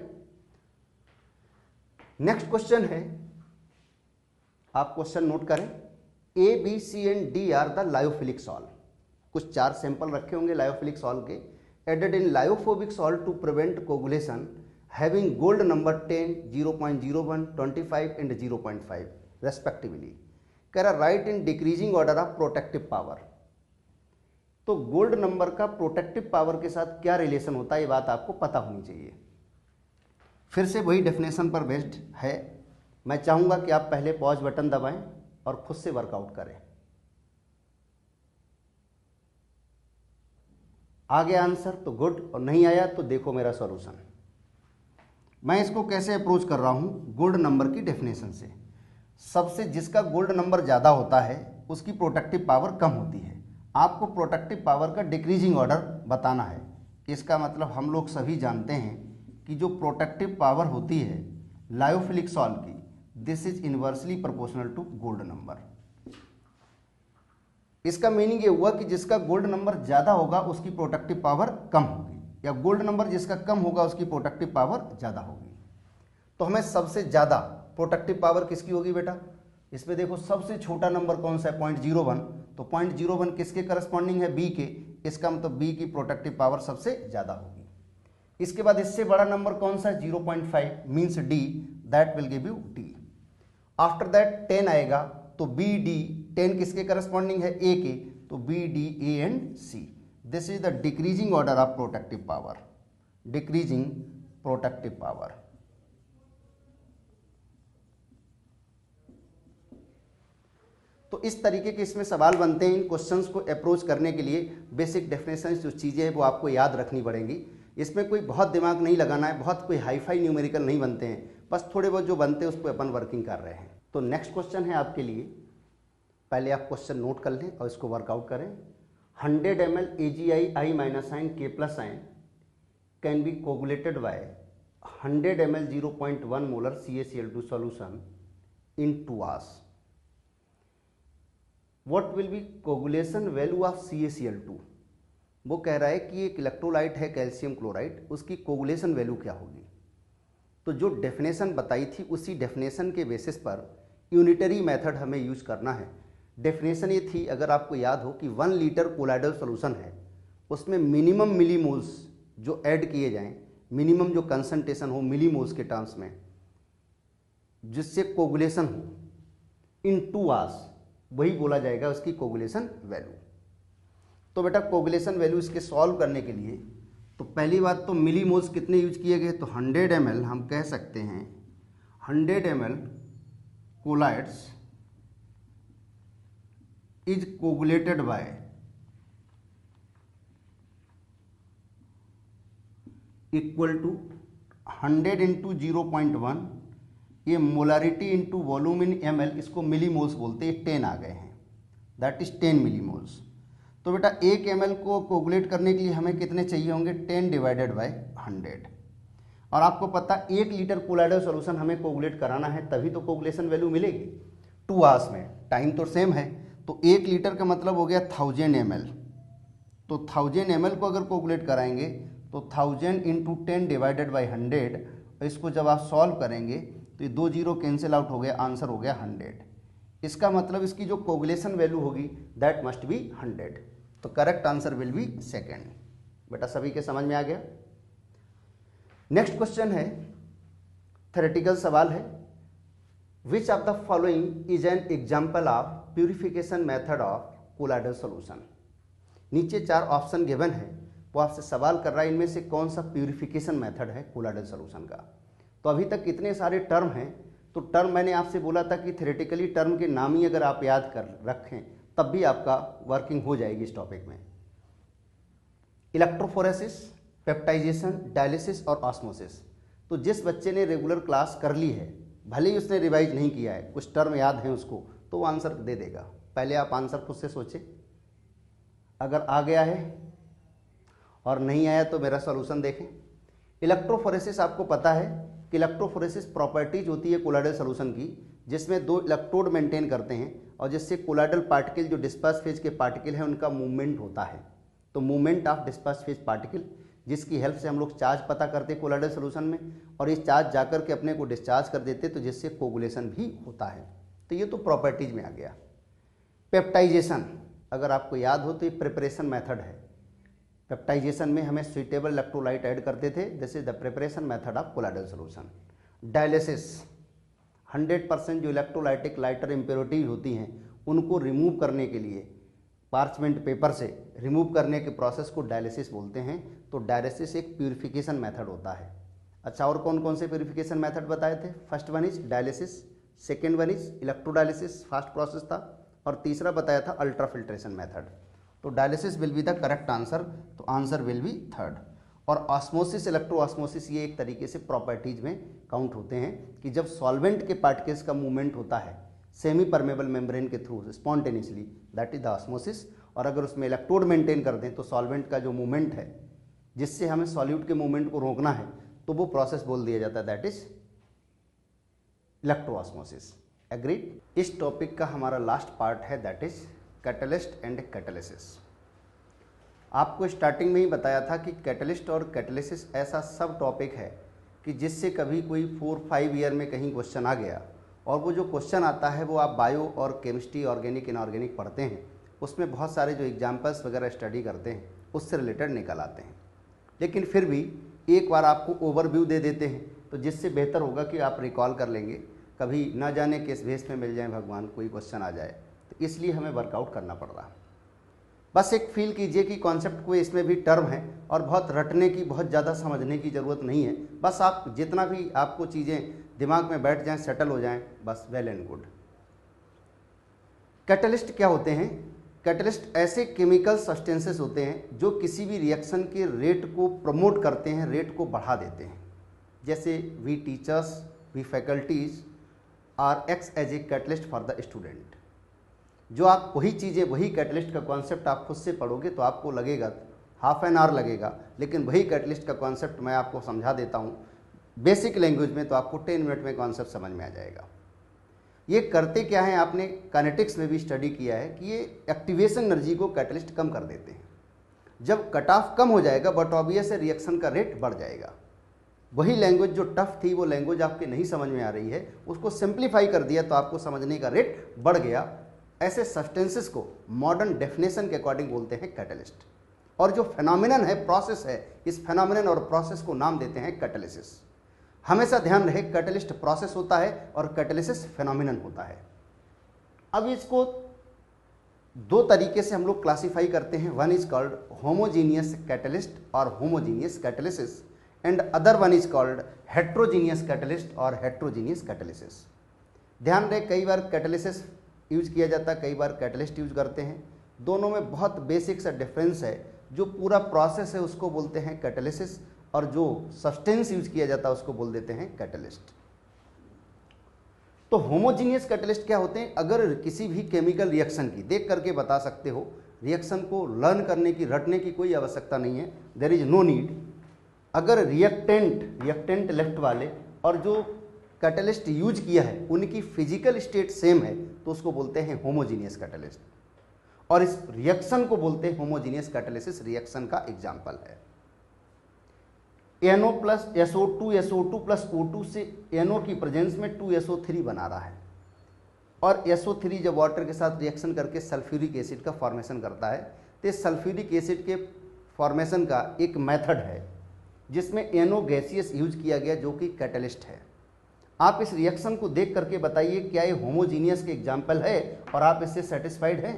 नेक्स्ट क्वेश्चन है, आप क्वेश्चन नोट करें। A, B, C and D are the lyophilic sol. कुछ 4 सैंपल रखे होंगे लायोफिलिक सॉल्व के, added in lyophobic sol to prevent coagulation having gold number 10, 0.01, 25 and 0.5 respectively. कह रहा right in decreasing order of protective power. तो gold number का protective power के साथ क्या रिलेशन होता है, ये बात आपको पता होनी चाहिए। फिर से वही डेफिनेशन पर बेस्ड है। मैं चाहूंगा कि आप पहले पॉज बटन दबाएं और खुद से वर्कआउट करें। आ गया आंसर तो गुड, और नहीं आया तो देखो मेरा सॉल्यूशन। मैं इसको कैसे अप्रोच कर रहा हूं? गोल्ड नंबर की डेफिनेशन से। सबसे जिसका गोल्ड नंबर ज़्यादा होता है उसकी प्रोटेक्टिव पावर कम होती है। आपको प्रोटेक्टिव पावर का डिक्रीजिंग ऑर्डर बताना है। इसका मतलब हम लोग सभी जानते हैं कि जो प्रोटेक्टिव पावर होती है लायोफिलिक सॉल्व की, this is inversely proportional to gold number. इसका मीनिंग ये हुआ कि जिसका गोल्ड नंबर ज़्यादा होगा उसकी प्रोटेक्टिव पावर कम होगी, या गोल्ड नंबर जिसका कम होगा उसकी प्रोटेक्टिव पावर ज़्यादा होगी। तो हमें सबसे ज़्यादा प्रोटेक्टिव पावर किसकी होगी बेटा? इसमें देखो सबसे छोटा नंबर कौन सा है? 0.01। तो 0.01 किसके करस्पॉन्डिंग है? बी के। इसका मतलब बी की प्रोटेक्टिव पावर सबसे ज़्यादा होगी। इसके बाद इससे बड़ा नंबर कौन सा है? 0.5 means D, that will give U D. After that 10 आएगा तो बी डी, 10 किसके करस्पॉन्डिंग है? ए के, तो B D A and C. This is the decreasing order of protective power, decreasing protective power. तो इस तरीके के इसमें सवाल बनते हैं। इन क्वेश्चंस को अप्रोच करने के लिए बेसिक डेफिनेशन जो चीज़ें हैं वो आपको याद रखनी पड़ेंगी। इसमें कोई बहुत दिमाग नहीं लगाना है, बहुत कोई हाईफाई न्यूमेरिकल नहीं बनते हैं, बस थोड़े बहुत जो बनते हैं उस पर अपन वर्किंग कर रहे हैं। तो नेक्स्ट क्वेश्चन है आपके लिए, पहले आप क्वेश्चन नोट कर लें और इसको वर्कआउट करें। 100 ml AgI minus ion K plus ion can be coagulated by 100 ml 0.1 molar CaCl2 solution in 2 hours। What will be coagulation value of CaCl2? वो कह रहा है कि एक इलेक्ट्रोलाइट है कैल्शियम क्लोराइड, उसकी कोगुलेशन वैल्यू क्या होगी। तो जो डेफिनेशन बताई थी उसी डेफिनेशन के बेसिस पर यूनिटरी मेथड हमें यूज करना है। डेफिनेशन ये थी, अगर आपको याद हो, कि 1 लीटर कोलाइडल सोल्यूशन है, उसमें मिनिमम मिलीमोल्स जो ऐड किए जाएं, मिनिमम जो कंसंट्रेशन हो मिलीमोल्स के टर्म्स में, जिससे कोगुलेशन हो इन 2 hours, वही बोला जाएगा उसकी कोगुलेशन वैल्यू। तो बेटा कोगुलेशन वैल्यू इसके सॉल्व करने के लिए तो पहली बात तो मिली मोल्स कितने यूज किए गए, तो 100 ml हम कह सकते हैं 100 ml colloids is coagulated by equal to 100 into 0.1, ये molarity into volume in ml, इसको मिली मोल्स बोलते हैं, 10 आ गए हैं, दैट इज 10 मिली मोल्स। तो बेटा 1 ml को कोगुलेट करने के लिए हमें कितने चाहिए होंगे, 10 डिवाइडेड बाय 100। और आपको पता 1 लीटर कोलाइडल सॉल्यूशन हमें कोगुलेट कराना है, तभी तो कोगुलेशन वैल्यू मिलेगी 2 आवर्स में, टाइम तो सेम है। तो 1 लीटर का मतलब हो गया 1000 ml, तो 1000 ml को अगर कोगुलेट कराएंगे तो 1000 इंटू 10 डिवाइडेड बाई 100, और इसको जब आप सॉल्व करेंगे तो ये 2 जीरो कैंसिल आउट हो गया, आंसर हो गया 100। इसका मतलब इसकी जो कोगुलेशन वैल्यू होगी दैट मस्ट बी 100, तो correct answer will B second. बेटा सभी के समझ में आ गया। नेक्स्ट क्वेश्चन है, थ्योरेटिकल सवाल है, which of the following is an example of purification method of colloidal solution. नीचे 4 ऑप्शन गिवन है, वो आपसे सवाल कर रहा है इनमें से कौन सा प्यूरिफिकेशन मेथड है कोलाइडल सॉल्यूशन का। तो अभी तक इतने सारे टर्म हैं, तो टर्म मैंने आपसे बोला था कि थ्योरेटिकली टर्म के नाम ही अगर आप याद कर रखें तब भी आपका वर्किंग हो जाएगी इस टॉपिक में। इलेक्ट्रोफोरेसिस, पेप्टाइजेशन, डायलिसिस और ऑस्मोसिस। तो जिस बच्चे ने रेगुलर क्लास कर ली है, भले ही उसने रिवाइज नहीं किया है, कुछ टर्म याद है उसको, तो वो आंसर दे देगा। पहले आप आंसर खुद से सोचें, अगर आ गया है और नहीं आया तो मेरा सॉल्यूशन देखें। इलेक्ट्रोफोरेसिस आपको पता है कि इलेक्ट्रोफोरेसिस प्रॉपर्टीज होती है कोलाइडल सॉल्यूशन की, जिसमें 2 इलेक्ट्रोड मेंटेन करते हैं और जिससे कोलाइडल पार्टिकल जो डिस्पर्स फेज के पार्टिकल हैं उनका मूवमेंट होता है। तो movement of disperse phase particle, जिसकी हेल्प से हम लोग चार्ज पता करते हैं कोलाइडल सॉल्यूशन में, और इस चार्ज जाकर के अपने को डिस्चार्ज कर देते, तो जिससे कोगुलेशन भी होता है। तो ये तो प्रॉपर्टीज में आ गया। पेप्टाइजेशन अगर आपको याद हो तो ये प्रिपरेशन मेथड है। पेप्टाइजेशन में हमें सुइटेबल इलेक्ट्रोलाइट ऐड करते थे, this is the preparation method of colloidal solution. Dialysis 100% जो इलेक्ट्रोलाइटिक लाइटर इम्प्योरिटीज होती हैं उनको रिमूव करने के लिए पार्चमेंट पेपर से रिमूव करने के प्रोसेस को डायलिसिस बोलते हैं। तो डायलिसिस एक प्यूरिफिकेशन मेथड होता है। अच्छा, और कौन कौन से प्यूरिफिकेशन मेथड बताए थे? First one is dialysis, second one is electrodialysis, fast process था, और तीसरा बताया था अल्ट्रा फिल्ट्रेशन मेथड। तो dialysis will be the correct answer, तो आंसर विल बी थर्ड। और ऑस्मोसिस, इलेक्ट्रो ऑस्मोसिस, ये एक तरीके से प्रॉपर्टीज में काउंट होते हैं कि जब सॉल्वेंट के पार्टिकल्स का मूवमेंट होता है सेमी परमेबल मेम्ब्रेन के through spontaneously, that is the osmosis. और अगर उसमें इलेक्ट्रोड मेंटेन कर दें तो सॉल्वेंट का जो मूवमेंट है जिससे हमें सॉल्यूट के मूवमेंट को रोकना है, तो वो प्रोसेस बोल दिया जाता है, that is electro osmosis. Agreed. इस टॉपिक का हमारा लास्ट पार्ट है, that is catalyst and catalysis. आपको स्टार्टिंग में ही बताया था कि कैटलिस्ट और कैटालिसिस ऐसा सब टॉपिक है कि जिससे कभी कोई 4-5 ईयर में कहीं क्वेश्चन आ गया, और वो जो क्वेश्चन आता है वो आप बायो और केमिस्ट्री, ऑर्गेनिक, इनऑर्गेनिक पढ़ते हैं, उसमें बहुत सारे जो एग्जाम्पल्स वगैरह स्टडी करते हैं उससे रिलेटेड निकल आते हैं। लेकिन फिर भी एक बार आपको ओवरव्यू दे देते हैं, तो जिससे बेहतर होगा कि आप रिकॉल कर लेंगे, कभी ना जाने किस भेस में मिल जाए भगवान, कोई क्वेश्चन आ जाए, तो इसलिए हमें वर्कआउट करना पड़ रहा है। बस एक फील कीजिए कि कॉन्सेप्ट कोई इसमें भी टर्म है और बहुत रटने की, बहुत ज़्यादा समझने की ज़रूरत नहीं है। बस आप जितना भी आपको चीज़ें दिमाग में बैठ जाएं, सेटल हो जाएं, बस वेल एंड गुड। कैटलिस्ट क्या होते हैं? कैटलिस्ट ऐसे केमिकल सब्सटेंसेस होते हैं जो किसी भी रिएक्शन के रेट को प्रमोट करते हैं, रेट को बढ़ा देते हैं। जैसे we teachers, we faculties are acts as a catalyst for the student. जो आप वही चीज़ें, वही कैटलिस्ट का कॉन्सेप्ट आप खुद से पढ़ोगे तो आपको लगेगा हाफ एन आवर लगेगा, लेकिन वही कैटलिस्ट का कॉन्सेप्ट मैं आपको समझा देता हूँ बेसिक लैंग्वेज में, तो आपको 10 मिनट में कॉन्सेप्ट समझ में आ जाएगा। ये करते क्या है, आपने काइनेटिक्स में भी स्टडी किया है कि ये एक्टिवेशन एनर्जी को कैटलिस्ट कम कर देते हैं। जब कट ऑफ कम हो जाएगा बट ऑब्वियस है रिएक्शन का रेट बढ़ जाएगा। वही लैंग्वेज जो टफ थी, वो लैंग्वेज आपके नहीं समझ में आ रही है, उसको सिंप्लीफाई कर दिया तो आपको समझने का रेट बढ़ गया। ऐसे सब्सटेंसेस को मॉडर्न डेफिनेशन के अकॉर्डिंग बोलते हैं कैटलिस्ट। और जो फेनोमेनन है, प्रोसेस है, इस फेनोमेनन और प्रोसेस को नाम देते हैं कैटालिसिस। हमेशा ध्यान रहे, कैटलिस्ट प्रोसेस होता है और कैटालिसिस फेनोमेनन होता है। अब इसको दो तरीके से हम लोग क्लासीफाई करते हैं, one is called homogeneous catalyst और homogeneous catalysis, and other one is called heterogeneous catalyst और हेट्रोजीनियस कैटलिसिस। ध्यान रहे, कई बार कैटलिसिस यूज किया जाता है, कई बार कैटलिस्ट यूज करते हैं, दोनों में बहुत बेसिक सा डिफरेंस है। जो पूरा प्रोसेस है उसको बोलते हैं कैटलिसिस, और जो सब्सटेंस यूज किया जाता है उसको बोल देते हैं कैटलिस्ट। तो होमोजीनियस कैटलिस्ट क्या होते हैं? अगर किसी भी केमिकल रिएक्शन की देख करके बता सकते हो, रिएक्शन को लर्न करने की, रटने की कोई आवश्यकता नहीं है, देयर इज नो नीड। अगर रिएक्टेंट लेफ्ट वाले और जो कैटलिस्ट यूज किया है उनकी फिजिकल स्टेट सेम है तो उसको बोलते हैं होमोजीनियस कैटलिस्ट, और इस रिएक्शन को बोलते हैं होमोजीनियस कैटलिसिस रिएक्शन का एग्जाम्पल है। NO plus SO2 SO2 plus O2 से NO की प्रेजेंस में 2SO3 बना रहा है, और SO3 जब वाटर के साथ रिएक्शन करके सल्फ्यूरिक एसिड का फॉर्मेशन करता है, तो इस सल्फ्यूरिक एसिड के फॉर्मेशन का एक मेथड है जिसमें NO गैसियस यूज किया गया जो कि कैटलिस्ट है। आप इस रिएक्शन को देख करके बताइए क्या ये होमोजीनियस के एग्जाम्पल है और आप इससे सेटिस्फाइड हैं?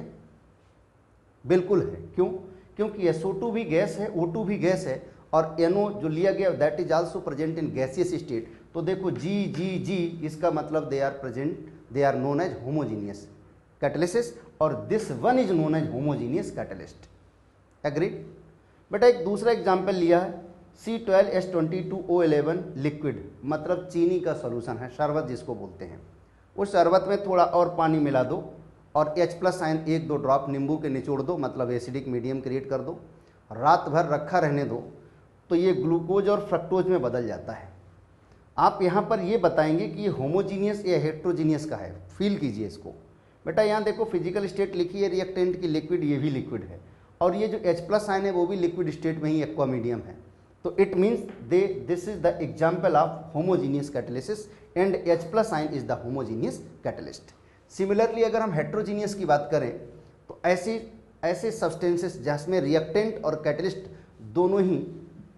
बिल्कुल है। क्यों? क्योंकि SO2 भी गैस है, O2 भी गैस है, और NO जो लिया गया that is also present in gaseous state. तो देखो G, इसका मतलब they are present, they are known as homogeneous catalysis, और this one is known as homogeneous catalyst. Agreed? बेटा एक दूसरा एग्जाम्पल लिया है, C12H22O11 लिक्विड, मतलब चीनी का सॉल्यूशन है, शरबत जिसको बोलते हैं। उस शरबत में थोड़ा और पानी मिला दो और H+ आयन 1-2 ड्रॉप नींबू के निचोड़ दो, मतलब एसिडिक मीडियम क्रिएट कर दो, रात भर रखा रहने दो, तो ये ग्लूकोज और फ्रक्टोज में बदल जाता है। आप यहाँ पर ये बताएंगे कि ये होमोजीनियस या हेट्रोजीनियस का है। फील कीजिए इसको। बेटा यहाँ देखो फिजिकल स्टेट लिखी है रिएक्टेंट की, लिक्विड, ये भी लिक्विड है, और ये जो H+ आयन है वो भी लिक्विड स्टेट में ही एक्वा मीडियम है। तो it means this is the example of homogeneous catalysis and H+ ion is the homogeneous catalyst. Similarly अगर हम हेट्रोजीनियस की बात करें तो ऐसे सब्सटेंसेस जिसमें रिएक्टेंट और कैटलिस्ट दोनों ही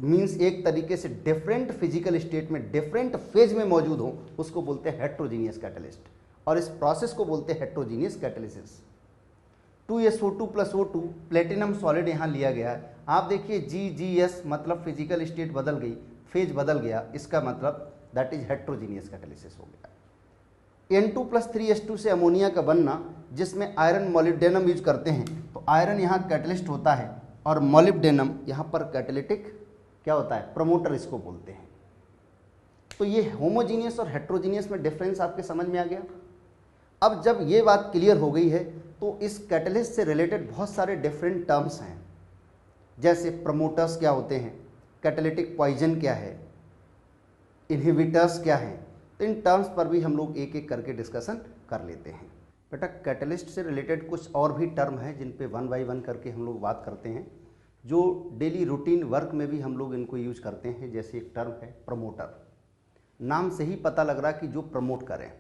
मीन्स एक तरीके से डिफरेंट फिजिकल स्टेट में, डिफरेंट फेज में मौजूद हो, उसको बोलते हैं हेट्रोजीनियस कैटलिस्ट, और इस प्रोसेस को बोलते हैं heterogeneous catalysis. 2SO2 plus O2 platinum solid यहाँ लिया गया है। आप देखिए GGS मतलब फिजिकल स्टेट बदल गई, फेज बदल गया, इसका मतलब दैट इज हेट्रोजीनियस कैटलिसिस हो गया। N2 प्लस 3H2 से अमोनिया का बनना, जिसमें आयरन मोलिब्डेनम यूज करते हैं, तो आयरन यहाँ कैटलिस्ट होता है और मोलिब्डेनम यहाँ पर कैटेलिटिक क्या होता है, प्रमोटर इसको बोलते हैं। तो ये होमोजीनियस और हेट्रोजीनियस में डिफरेंस आपके समझ में आ गया। अब जब ये बात क्लियर हो गई है तो इस कैटलिस्ट से रिलेटेड बहुत सारे डिफरेंट टर्म्स हैं, जैसे प्रमोटर्स क्या होते हैं, कैटेलिटिक पॉइजन क्या है, इनहिबिटर्स क्या हैं। तो इन टर्म्स पर भी हम लोग एक एक करके डिस्कशन कर लेते हैं। बेटा कैटलिस्ट से रिलेटेड कुछ और भी टर्म हैं जिन पे 1 बाय 1 करके हम लोग बात करते हैं, जो डेली रूटीन वर्क में भी हम लोग इनको यूज करते हैं। जैसे एक टर्म है प्रमोटर, नाम से ही पता लग रहा कि जो प्रमोट करें,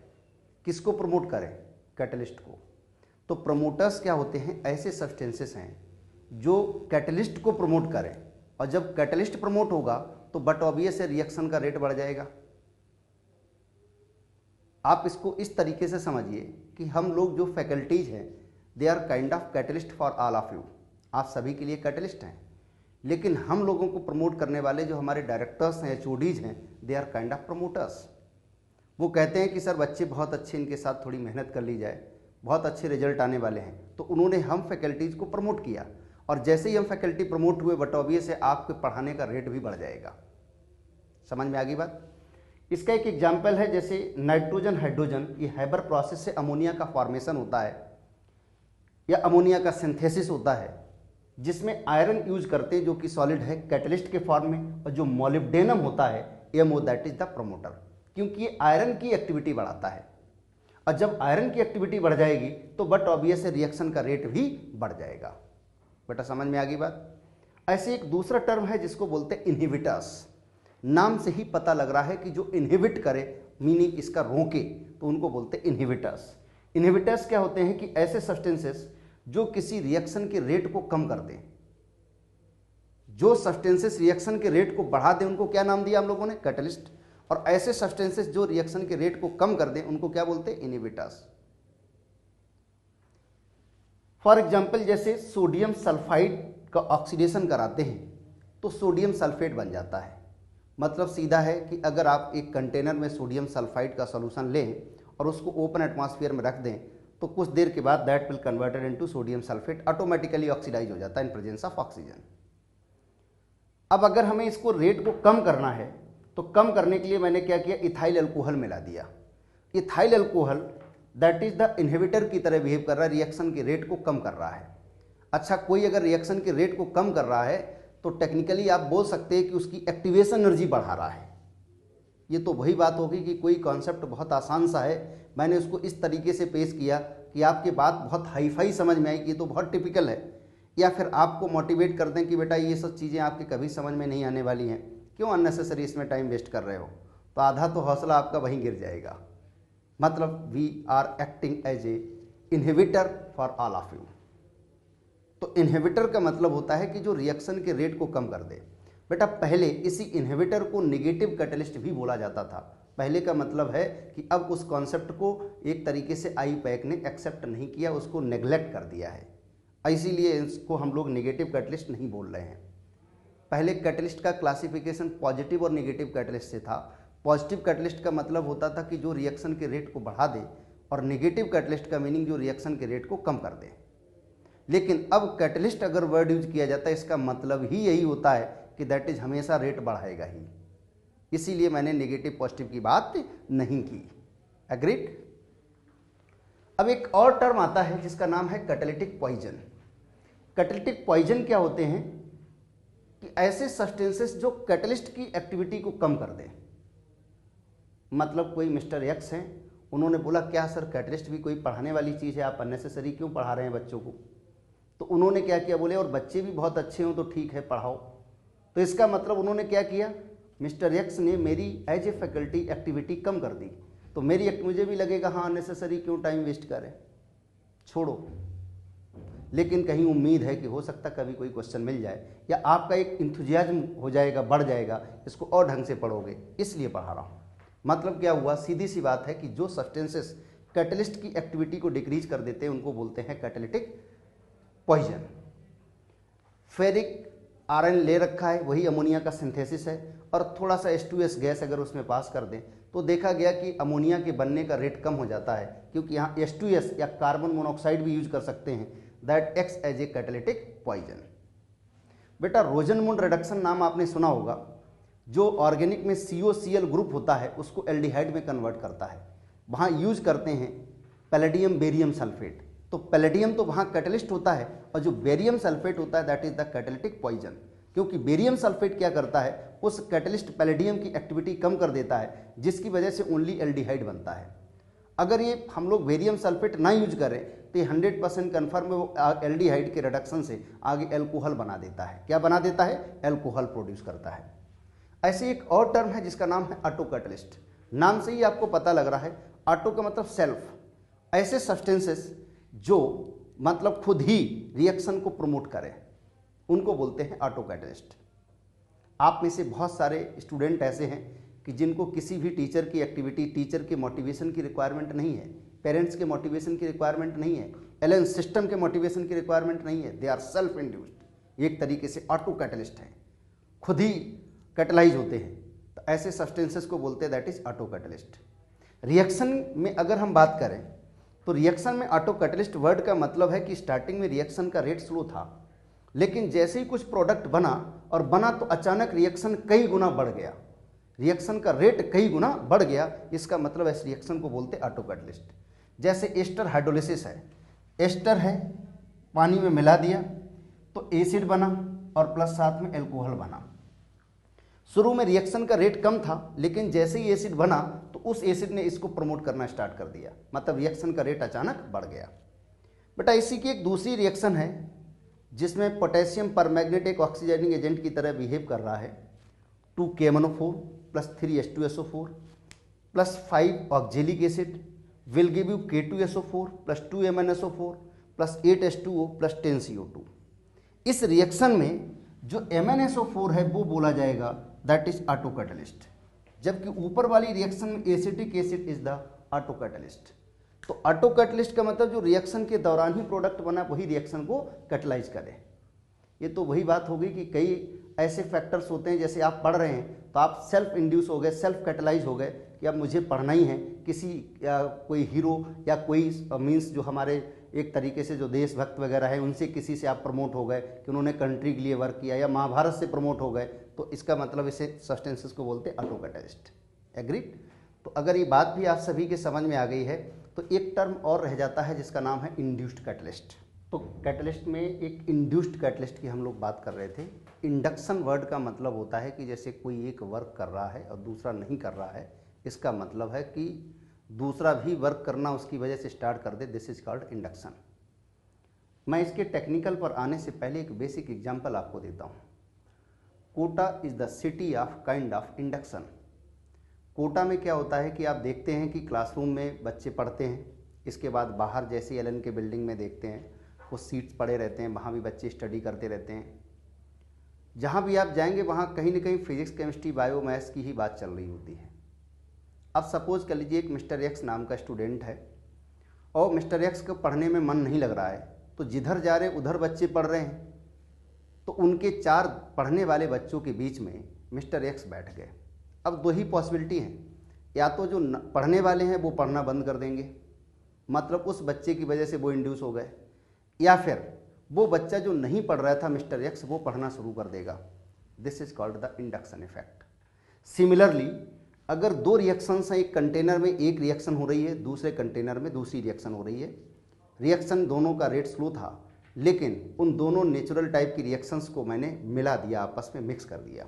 किसको प्रमोट करें, कैटलिस्ट को। तो प्रमोटर्स क्या होते हैं, ऐसे सब्सटेंसेस हैं जो कैटलिस्ट को प्रमोट करें, और जब कैटलिस्ट प्रमोट होगा तो बट ऑब्वियस है रिएक्शन का रेट बढ़ जाएगा। आप इसको इस तरीके से समझिए कि हम लोग जो फैकल्टीज हैं they are kind of catalyst for all of you, आप सभी के लिए कैटलिस्ट हैं, लेकिन हम लोगों को प्रमोट करने वाले जो हमारे डायरेक्टर्स हैं, एचओडीज हैं, they are kind of promoters. वो कहते हैं कि सर बच्चे बहुत अच्छे, इनके साथ थोड़ी मेहनत कर ली जाए, बहुत अच्छे रिजल्ट आने वाले हैं, तो उन्होंने हम फैकल्टीज़ को प्रमोट किया, और जैसे ही हम फैकल्टी प्रमोट हुए बट ऑब्वियस है आपके पढ़ाने का रेट भी बढ़ जाएगा। समझ में आ गई बात। इसका एक एग्जाम्पल है, जैसे नाइट्रोजन हाइड्रोजन, ये हैबर प्रोसेस से अमोनिया का फॉर्मेशन होता है या अमोनिया का सिंथेसिस होता है, जिसमें आयरन यूज करते हैं जो कि सॉलिड है कैटलिस्ट के फॉर्म में, और जो मोलिब्डेनम होता है M O that is the promoter, क्योंकि ये आयरन की एक्टिविटी बढ़ाता है, और जब आयरन की एक्टिविटी बढ़ जाएगी तो बट ऑब्वियस रिएक्शन का रेट भी बढ़ जाएगा। बेटा समझ में आ गई बात। ऐसे एक दूसरा टर्म है जिसको बोलते हैं इनहिबिटर्स, नाम से ही पता लग रहा है कि जो इनहिबिट करे, मीनिंग इसका रोके, तो उनको बोलते हैं इनहिबिटर्स। इनहिबिटर्स क्या होते हैं कि ऐसे सब्सटेंसेस जो किसी रिएक्शन के रेट को कम कर दें, जो सब्सटेंसेस रिएक्शन के रेट को बढ़ा दें उनको क्या नाम दिया हम लोगों ने, कैटलिस्ट, और ऐसे सब्सटेंसेस जो रिएक्शन के रेट को कम कर दें उनको क्या बोलते हैं, इनहिबिटर्स। फॉर एग्जाम्पल जैसे सोडियम सल्फाइड का ऑक्सीडेशन कराते हैं तो सोडियम सल्फेट बन जाता है। मतलब सीधा है कि अगर आप एक कंटेनर में सोडियम सल्फाइड का सॉल्यूशन लें और उसको ओपन एटमॉस्फेयर में रख दें तो कुछ देर के बाद that will converted into sodium sulphate, automatically oxidise हो जाता है इन प्रेजेंस ऑफ ऑक्सीजन। अब अगर हमें इसको रेट को कम करना है तो कम करने के लिए मैंने क्या किया, इथाइल अल्कोहल मिला दिया। Ethyl alcohol that is the inhibitor की तरह बिहेव कर रहा है, रिएक्शन के रेट को कम कर रहा है। अच्छा, कोई अगर रिएक्शन के रेट को कम कर रहा है तो टेक्निकली आप बोल सकते हैं कि उसकी एक्टिवेशन एनर्जी बढ़ा रहा है। ये तो वही बात होगी कि कोई कॉन्सेप्ट बहुत आसान सा है, मैंने उसको इस तरीके से पेश किया कि आपकी बात बहुत हाईफाई समझ में आई कि तो बहुत टिपिकल है, या फिर आपको मोटिवेट कर दें कि बेटा ये सब चीज़ें आपके कभी समझ में नहीं आने वाली हैं, क्यों अननेसेसरी इसमें टाइम वेस्ट कर रहे हो, तो आधा तो हौसला आपका वहीं गिर जाएगा। मतलब we are acting as a inhibitor for all of you. तो इनहिबिटर का मतलब होता है कि जो रिएक्शन के रेट को कम कर दे। बेटा पहले इसी इनहिबिटर को नेगेटिव कैटलिस्ट भी बोला जाता था। पहले का मतलब है कि अब उस कॉन्सेप्ट को एक तरीके से आईयूपैक ने एक्सेप्ट नहीं किया, उसको नेग्लेक्ट कर दिया है, इसीलिए इसको हम लोग नेगेटिव कैटलिस्ट नहीं बोल रहे हैं। पहले कैटलिस्ट का क्लासिफिकेशन पॉजिटिव और नेगेटिव कैटलिस्ट से था। पॉजिटिव कैटलिस्ट का मतलब होता था कि जो रिएक्शन के रेट को बढ़ा दे, और नेगेटिव कैटलिस्ट का मीनिंग जो रिएक्शन के रेट को कम कर दे। लेकिन अब कैटलिस्ट अगर वर्ड यूज किया जाता है इसका मतलब ही यही होता है कि दैट इज हमेशा रेट बढ़ाएगा ही, इसीलिए मैंने नेगेटिव पॉजिटिव की बात नहीं की। एग्रीड। अब एक और टर्म आता है जिसका नाम है कैटालिटिक पॉइजन। कैटालिटिक पॉइजन क्या होते हैं कि ऐसे सब्सटेंसेस जो कैटलिस्ट की एक्टिविटी को कम कर दें। मतलब कोई मिस्टर एक्स हैं, उन्होंने बोला क्या सर कैटलिस्ट भी कोई पढ़ाने वाली चीज़ है, आप अननेसेसरी क्यों पढ़ा रहे हैं बच्चों को। तो उन्होंने क्या किया, बोले और बच्चे भी बहुत अच्छे हों तो ठीक है पढ़ाओ। तो इसका मतलब उन्होंने क्या किया, मिस्टर एक्स ने मेरी एज ए फैकल्टी एक्टिविटी कम कर दी, तो मुझे भी लगेगा हाँ अननेसेसरी क्यों टाइम वेस्ट करें, छोड़ो। लेकिन कहीं उम्मीद है कि हो सकता कभी कोई क्वेश्चन मिल जाए, या आपका एक इंथुजियाज्म हो जाएगा, बढ़ जाएगा, इसको और ढंग से पढ़ोगे, इसलिए पढ़ा रहा हूँ। मतलब क्या हुआ, सीधी सी बात है कि जो सब्सटेंसेस कैटलिस्ट की एक्टिविटी को डिक्रीज कर देते हैं उनको बोलते हैं कैटालिटिक पॉइजन। फेरिक आयरन ले रखा है, वही अमोनिया का सिंथेसिस है, और थोड़ा सा H2S गैस अगर उसमें पास कर दें तो देखा गया कि अमोनिया के बनने का रेट कम हो जाता है, क्योंकि यहाँ H2S या कार्बन मोनोऑक्साइड भी यूज कर सकते हैं, that acts as a catalytic poison. बेटा रोजनमुंड रिडक्शन नाम आपने सुना होगा, जो ऑर्गेनिक में COCl ग्रुप होता है उसको एल्डिहाइड में कन्वर्ट करता है। वहाँ यूज करते हैं पैलेडियम बेरियम सल्फेट। तो पैलेडियम तो वहाँ कैटलिस्ट होता है, और जो बेरियम सल्फेट होता है that is the catalytic poison, क्योंकि बेरियम सल्फेट क्या करता है, उस कैटलिस्ट पैलेडियम की एक्टिविटी कम कर देता है, जिसकी वजह से ओनली एल्डिहाइड बनता है। अगर ये हम लोग बेरियम सल्फेट ना यूज करें तो ये 100% कन्फर्म है वो एल्डिहाइड के रिडक्शन से आगे एल्कोहल बना देता है। क्या बना देता है, एल्कोहल प्रोड्यूस करता है। ऐसे एक और टर्म है जिसका नाम है ऑटो कैटलिस्ट। नाम से ही आपको पता लग रहा है, ऑटो का मतलब सेल्फ। ऐसे सब्सटेंसेस जो मतलब खुद ही रिएक्शन को प्रमोट करें उनको बोलते हैं ऑटो कैटलिस्ट। आप में से बहुत सारे स्टूडेंट ऐसे हैं कि जिनको किसी भी टीचर की एक्टिविटी, टीचर के मोटिवेशन की रिक्वायरमेंट नहीं है, पेरेंट्स के मोटिवेशन की रिक्वायरमेंट नहीं है, एलएन सिस्टम के मोटिवेशन की रिक्वायरमेंट नहीं है, दे आर सेल्फ इंड्यूस्ड, एक तरीके से ऑटो कैटलिस्ट हैं, खुद ही कैटलाइज होते हैं। तो ऐसे सब्सटेंसेस को बोलते हैं that is auto catalyst. Reaction में अगर हम बात करें तो रिएक्शन में ऑटो कैटलिस्ट वर्ड का मतलब है कि स्टार्टिंग में रिएक्शन का रेट स्लो था, लेकिन जैसे ही कुछ प्रोडक्ट बना तो अचानक रिएक्शन कई गुना बढ़ गया, रिएक्शन का रेट कई गुना बढ़ गया, इसका मतलब इस रिएक्शन को बोलते हैं ऑटो कैटलिस्ट। जैसे एस्टर हाइड्रोलिसिस है, एस्टर है, पानी में मिला दिया तो एसिड बना और प्लस साथ में एल्कोहल बना। शुरू में रिएक्शन का रेट कम था, लेकिन जैसे ही एसिड बना तो उस एसिड ने इसको प्रमोट करना स्टार्ट कर दिया, मतलब रिएक्शन का रेट अचानक बढ़ गया। बेटा इसी की एक दूसरी रिएक्शन है जिसमें पोटेशियम परमैग्नेट एक ऑक्सीडाइजिंग एजेंट की तरह बिहेव कर रहा है। 2KMnO4 plus 3H2SO4 plus 5 oxalic acid will give you K2SO4 plus 2MnSO4 plus 8H2O plus 10CO2। इस रिएक्शन में जो MnSO4 है वो बोला जाएगा दैट इज ऑटो कैटलिस्ट, जबकि ऊपर वाली रिएक्शन में acetic acid is the auto catalyst. तो ऑटो कैटलिस्ट का मतलब जो रिएक्शन के दौरान ही प्रोडक्ट बना वही रिएक्शन को कैटलाइज करे। ये तो वही बात होगी कि कई ऐसे फैक्टर्स होते हैं, जैसे आप पढ़ रहे हैं तो आप सेल्फ इंड्यूस हो गए, सेल्फ कैटलाइज हो गए कि अब मुझे पढ़ना ही है, किसी कोई हीरो या कोई मीन्स जो हमारे एक तरीके से जो देशभक्त वगैरह है उनसे किसी से आप प्रमोट हो गए कि उन्होंने कंट्री के लिए वर्क किया, या महाभारत से प्रमोट हो गए, तो इसका मतलब इसे सब्सटेंसेस को बोलते हैं ऑटो कैटलिस्ट। एग्रीड? तो अगर ये बात भी आप सभी के समझ में आ गई है तो एक टर्म और रह जाता है जिसका नाम है इंड्यूस्ड कैटलिस्ट। तो कैटलिस्ट में एक इंड्यूस्ड कैटलिस्ट की हम लोग बात कर रहे थे। इंडक्शन वर्ड का मतलब होता है कि जैसे कोई एक वर्क कर रहा है और दूसरा नहीं कर रहा है, इसका मतलब है कि दूसरा भी वर्क करना उसकी वजह से स्टार्ट कर दे, दिस इज कॉल्ड इंडक्शन। मैं इसके टेक्निकल पर आने से पहले एक बेसिक एग्जांपल आपको देता हूँ। Kota is the city of kind of induction. Kota में क्या होता है कि आप देखते हैं कि क्लासरूम में बच्चे पढ़ते हैं, इसके बाद बाहर जैसे एलन के बिल्डिंग में देखते हैं वो सीट्स पड़े रहते हैं, वहाँ भी बच्चे स्टडी करते रहते हैं। जहाँ भी आप जाएंगे वहाँ कहीं ना कहीं फिजिक्स, केमिस्ट्री, बायो, मैथ्स की ही बात चल रही होती है। अब सपोज कर लीजिए एक मिस्टर एक्स नाम का स्टूडेंट है और मिस्टर एक्स को पढ़ने में मन नहीं लग रहा है, तो जिधर जा रहे उधर बच्चे पढ़ रहे हैं, तो उनके 4 पढ़ने वाले बच्चों के बीच में मिस्टर एक्स बैठ गए। अब 2 ही पॉसिबिलिटी हैं, या तो जो पढ़ने वाले हैं वो पढ़ना बंद कर देंगे, मतलब उस बच्चे की वजह से वो इंड्यूस हो गए, या फिर वो बच्चा जो नहीं पढ़ रहा था मिस्टर एक्स वो पढ़ना शुरू कर देगा। This is called the induction effect. Similarly अगर 2 रिएक्शंस हैं, एक कंटेनर में एक रिएक्शन हो रही है, दूसरे कंटेनर में दूसरी रिएक्शन हो रही है, रिएक्शन दोनों का रेट स्लो था, लेकिन उन दोनों नेचुरल टाइप की रिएक्शंस को मैंने मिला दिया, आपस में मिक्स कर दिया।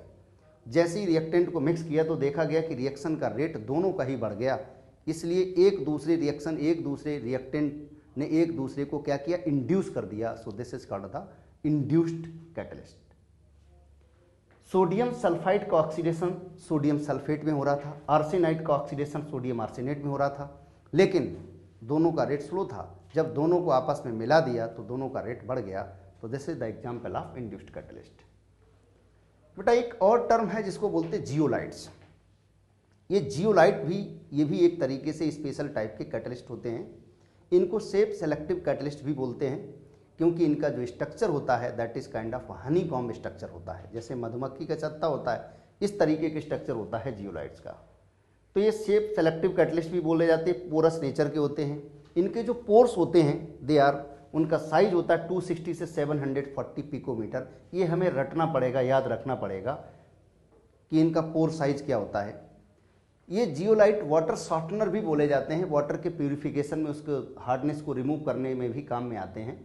जैसे ही रिएक्टेंट को मिक्स किया तो देखा गया कि रिएक्शन का रेट दोनों का ही बढ़ गया, इसलिए एक दूसरे रिएक्टेंट ने एक दूसरे को क्या किया, इंड्यूस कर दिया। So this is called the induced catalyst. Sodium sulphide का ऑक्सीडेशन सोडियम सल्फेट में हो रहा था, आर्सेनाइड का ऑक्सीडेशन सोडियम आर्सेनेट में हो रहा था, लेकिन दोनों का रेट स्लो था। जब दोनों को आपस में मिला दिया तो दोनों का रेट बढ़ गया। तो this is the example of induced catalyst. बेटा एक और टर्म है जिसको बोलते हैं जियोलाइट्स। ये जियोलाइट भी ये भी एक तरीके से स्पेशल टाइप के कैटलिस्ट होते हैं। इनको सेफ सेलेक्टिव कैटलिस्ट भी बोलते हैं, क्योंकि इनका जो स्ट्रक्चर होता है that is kind of honey comb structure होता है, जैसे मधुमक्खी का छत्ता होता है, इस तरीके के स्ट्रक्चर होता है जियोलाइट्स का। तो ये सेफ सेलेक्टिव कैटलिस्ट भी बोले जाते हैं, पोरस नेचर के होते हैं। इनके जो पोर्स होते हैं दे आर, उनका साइज होता है 260 से 740 पिकोमीटर। ये हमें रटना पड़ेगा, याद रखना पड़ेगा कि इनका पोर साइज क्या होता है। ये जियोलाइट वाटर सॉफ्टनर भी बोले जाते हैं, वाटर के प्यूरिफिकेशन में उसके हार्डनेस को रिमूव करने में भी काम में आते हैं।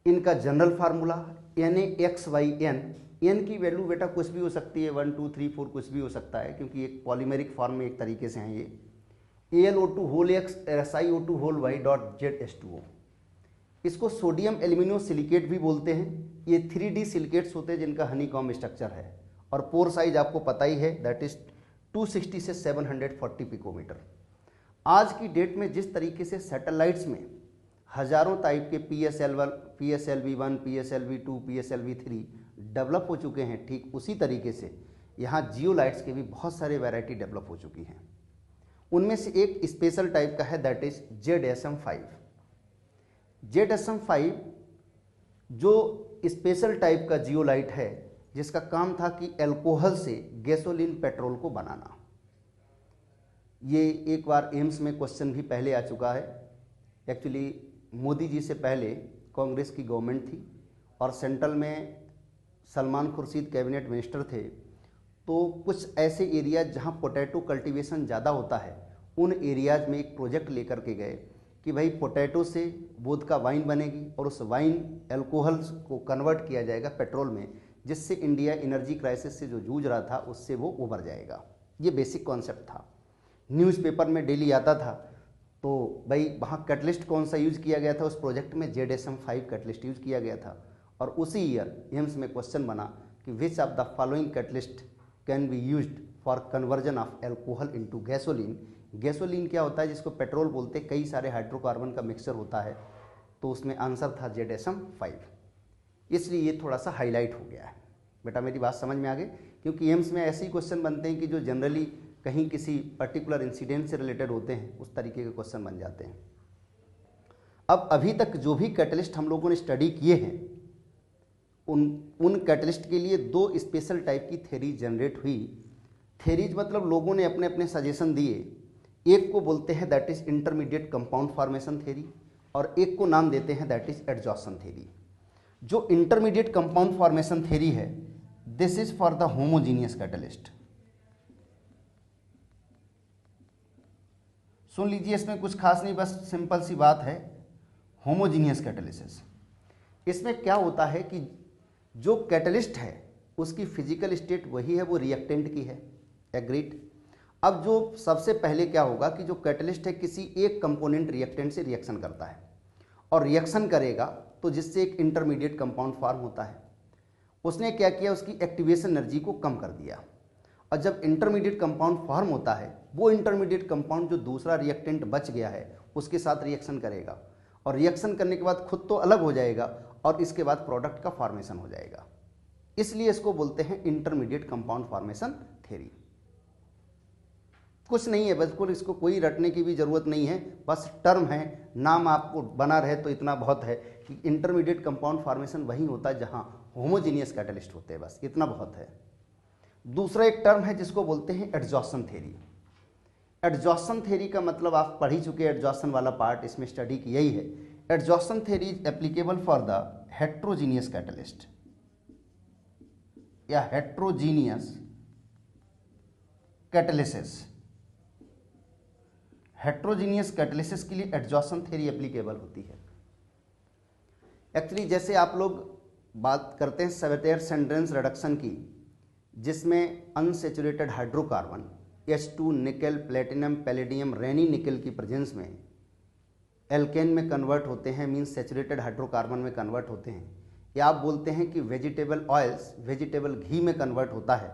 इनका जनरल फार्मूला NaXN, एन की वैल्यू बेटा कुछ भी हो सकती है, 1 2 3 4 कुछ भी हो सकता है, क्योंकि एक पॉलीमेरिक फॉर्म में एक तरीके से हैं ये। AlO2 whole X SiO2 whole Y dot ZH2O। इसको सोडियम एल्यूमिनियम सिलिकेट भी बोलते हैं। ये 3D सिलिकेट्स होते हैं जिनका हनीकॉम्ब स्ट्रक्चर है, और पोर साइज आपको पता ही है दैट इज 260 से 740 पिकोमीटर। आज की डेट में जिस तरीके से सैटेलाइट्स में हजारों टाइप के PSLV1, PSLV2, PSLV3 डेवलप हो चुके हैं, ठीक उसी तरीके से यहाँ जियोलाइट्स के भी बहुत सारे वैरायटी डेवलप हो चुकी हैं। उनमें से एक स्पेशल टाइप का है दैट इज ZSM5। ZSM5 जो स्पेशल टाइप का जियोलाइट है जिसका काम था कि अल्कोहल से गैसोलीन पेट्रोल को बनाना। ये एक बार एम्स में क्वेश्चन भी पहले आ चुका है। एक्चुअली मोदी जी से पहले कांग्रेस की गवर्नमेंट थी और सेंट्रल में सलमान खुर्शीद कैबिनेट मिनिस्टर थे, तो कुछ ऐसे एरियाज जहाँ पोटैटो कल्टीवेशन ज़्यादा होता है उन एरियाज में एक प्रोजेक्ट लेकर के गए कि भाई पोटैटो से वोदका वाइन बनेगी और उस वाइन अल्कोहल को कन्वर्ट किया जाएगा पेट्रोल में, जिससे इंडिया एनर्जी क्राइसिस से जो जूझ रहा था उससे वो उबर जाएगा। ये बेसिक कॉन्सेप्ट था, न्यूज़पेपर में डेली आता था। तो भाई वहाँ कैटलिस्ट कौन सा यूज़ किया गया था उस प्रोजेक्ट में, ZSM5 कैटलिस्ट यूज़ किया गया था। और उसी ईयर एम्स में क्वेश्चन बना कि which of the following catalyst can be used for conversion of alcohol into gasoline. Gasoline क्या होता है, जिसको पेट्रोल बोलते, कई सारे हाइड्रोकार्बन का मिक्सचर होता है, तो उसमें आंसर था ZSM5। इसलिए ये थोड़ा सा हाईलाइट हो गया है। बेटा मेरी बात समझ में आ गई, क्योंकि एम्स में ऐसे ही क्वेश्चन बनते हैं कि जो जनरली कहीं किसी पर्टिकुलर इंसिडेंट से रिलेटेड होते हैं, उस तरीके के क्वेश्चन बन जाते हैं। अब अभी तक जो भी कैटलिस्ट हम लोगों ने स्टडी किए हैं उन कैटलिस्ट के लिए दो स्पेशल टाइप की थ्योरीज जनरेट हुई। थ्योरीज मतलब लोगों ने अपने अपने सजेशन दिए। एक को बोलते हैं that is intermediate compound formation theory और एक को नाम देते हैं दैट इज एडजॉर्सन थ्योरी। जो इंटरमीडिएट कंपाउंड फॉर्मेशन थ्योरी है this is for the homogeneous catalyst. सुन लीजिए, इसमें कुछ खास नहीं, बस सिंपल सी बात है, होमोजीनियस कैटलिसिस। इसमें क्या होता है कि जो कैटलिस्ट है उसकी फिजिकल स्टेट वही है, वो रिएक्टेंट की है, एग्रीड। अब जो सबसे पहले क्या होगा कि जो कैटलिस्ट है किसी एक कंपोनेंट रिएक्टेंट से रिएक्शन करता है और रिएक्शन करेगा तो जिससे एक इंटरमीडिएट कंपाउंड फॉर्म होता है। उसने क्या किया, उसकी एक्टिवेशन एनर्जी को कम कर दिया और जब इंटरमीडिएट कंपाउंड फॉर्म होता है वो इंटरमीडिएट कंपाउंड जो दूसरा रिएक्टेंट बच गया है उसके साथ रिएक्शन करेगा और रिएक्शन करने के बाद खुद तो अलग हो जाएगा और इसके बाद प्रोडक्ट का फॉर्मेशन हो जाएगा। इसलिए इसको बोलते हैं इंटरमीडिएट कंपाउंड फॉर्मेशन थ्योरी। कुछ नहीं है, बिल्कुल इसको कोई रटने की भी जरूरत नहीं है, बस टर्म है, नाम आपको बना रहे तो इतना बहुत है कि इंटरमीडिएट कंपाउंड फॉर्मेशन वही होता है जहां होमोजीनियस कैटलिस्ट होते हैं, बस इतना बहुत है। दूसरा एक टर्म है जिसको बोलते हैं एडजॉर्सन थ्योरी। एडजॉर्सन थ्योरी का मतलब आप पढ़ ही चुके, एडजॉर्सन वाला पार्ट इसमें स्टडी किया ही है। Adsorption theory is applicable for the heterogeneous catalyst या हेट्रोजीनियस कैटलिसिस। हेट्रोजीनियस कैटलिसिस के लिए एडजॉर्सन थ्योरी एप्लीकेबल होती है। एक्चुअली जैसे आप लोग बात करते हैं सवेटेयर सेंड्रेंस रिडक्शन की, जिसमें अनसैचुरेटेड हाइड्रोकार्बन H2 निकल प्लेटिनम पैलेडियम रेनी निकल की प्रेजेंस में एल्केन में कन्वर्ट होते हैं, मींस सैचुरेटेड हाइड्रोकार्बन में कन्वर्ट होते हैं, या आप बोलते हैं कि वेजिटेबल ऑयल्स वेजिटेबल घी में कन्वर्ट होता है,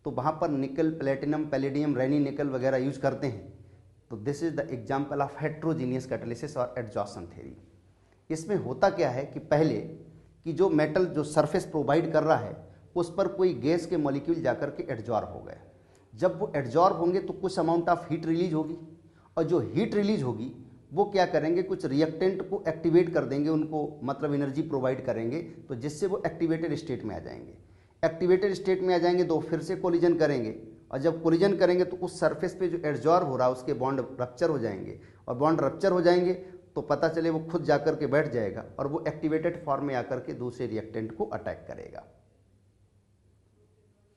तो वहाँ पर निकल प्लेटिनम पैलेडियम रेनी निकल वगैरह यूज करते हैं। तो this is the example of heterogeneous catalysis और एडजॉर्सन थ्योरी। इसमें होता क्या है कि पहले कि जो मेटल जो सरफेस प्रोवाइड कर रहा है उस पर कोई गैस के मॉलिक्यूल जाकर के एडजॉर्ब हो गए। जब वो एडजॉर्ब होंगे तो कुछ अमाउंट ऑफ हीट रिलीज होगी और जो हीट रिलीज होगी वो क्या करेंगे, कुछ रिएक्टेंट को एक्टिवेट कर देंगे, उनको मतलब एनर्जी प्रोवाइड करेंगे, तो जिससे वो एक्टिवेटेड स्टेट में आ जाएंगे। एक्टिवेटेड स्टेट में आ जाएंगे तो फिर से कोलिजन करेंगे और जब कोलिजन करेंगे तो उस सरफेस पे जो एडजॉर्ब हो रहा है उसके बॉन्ड रप्चर हो जाएंगे और बॉन्ड रप्चर हो जाएंगे तो पता चले वो खुद जाकर के बैठ जाएगा और वो एक्टिवेटेड फॉर्म में आकर के दूसरे रिएक्टेंट को अटैक करेगा।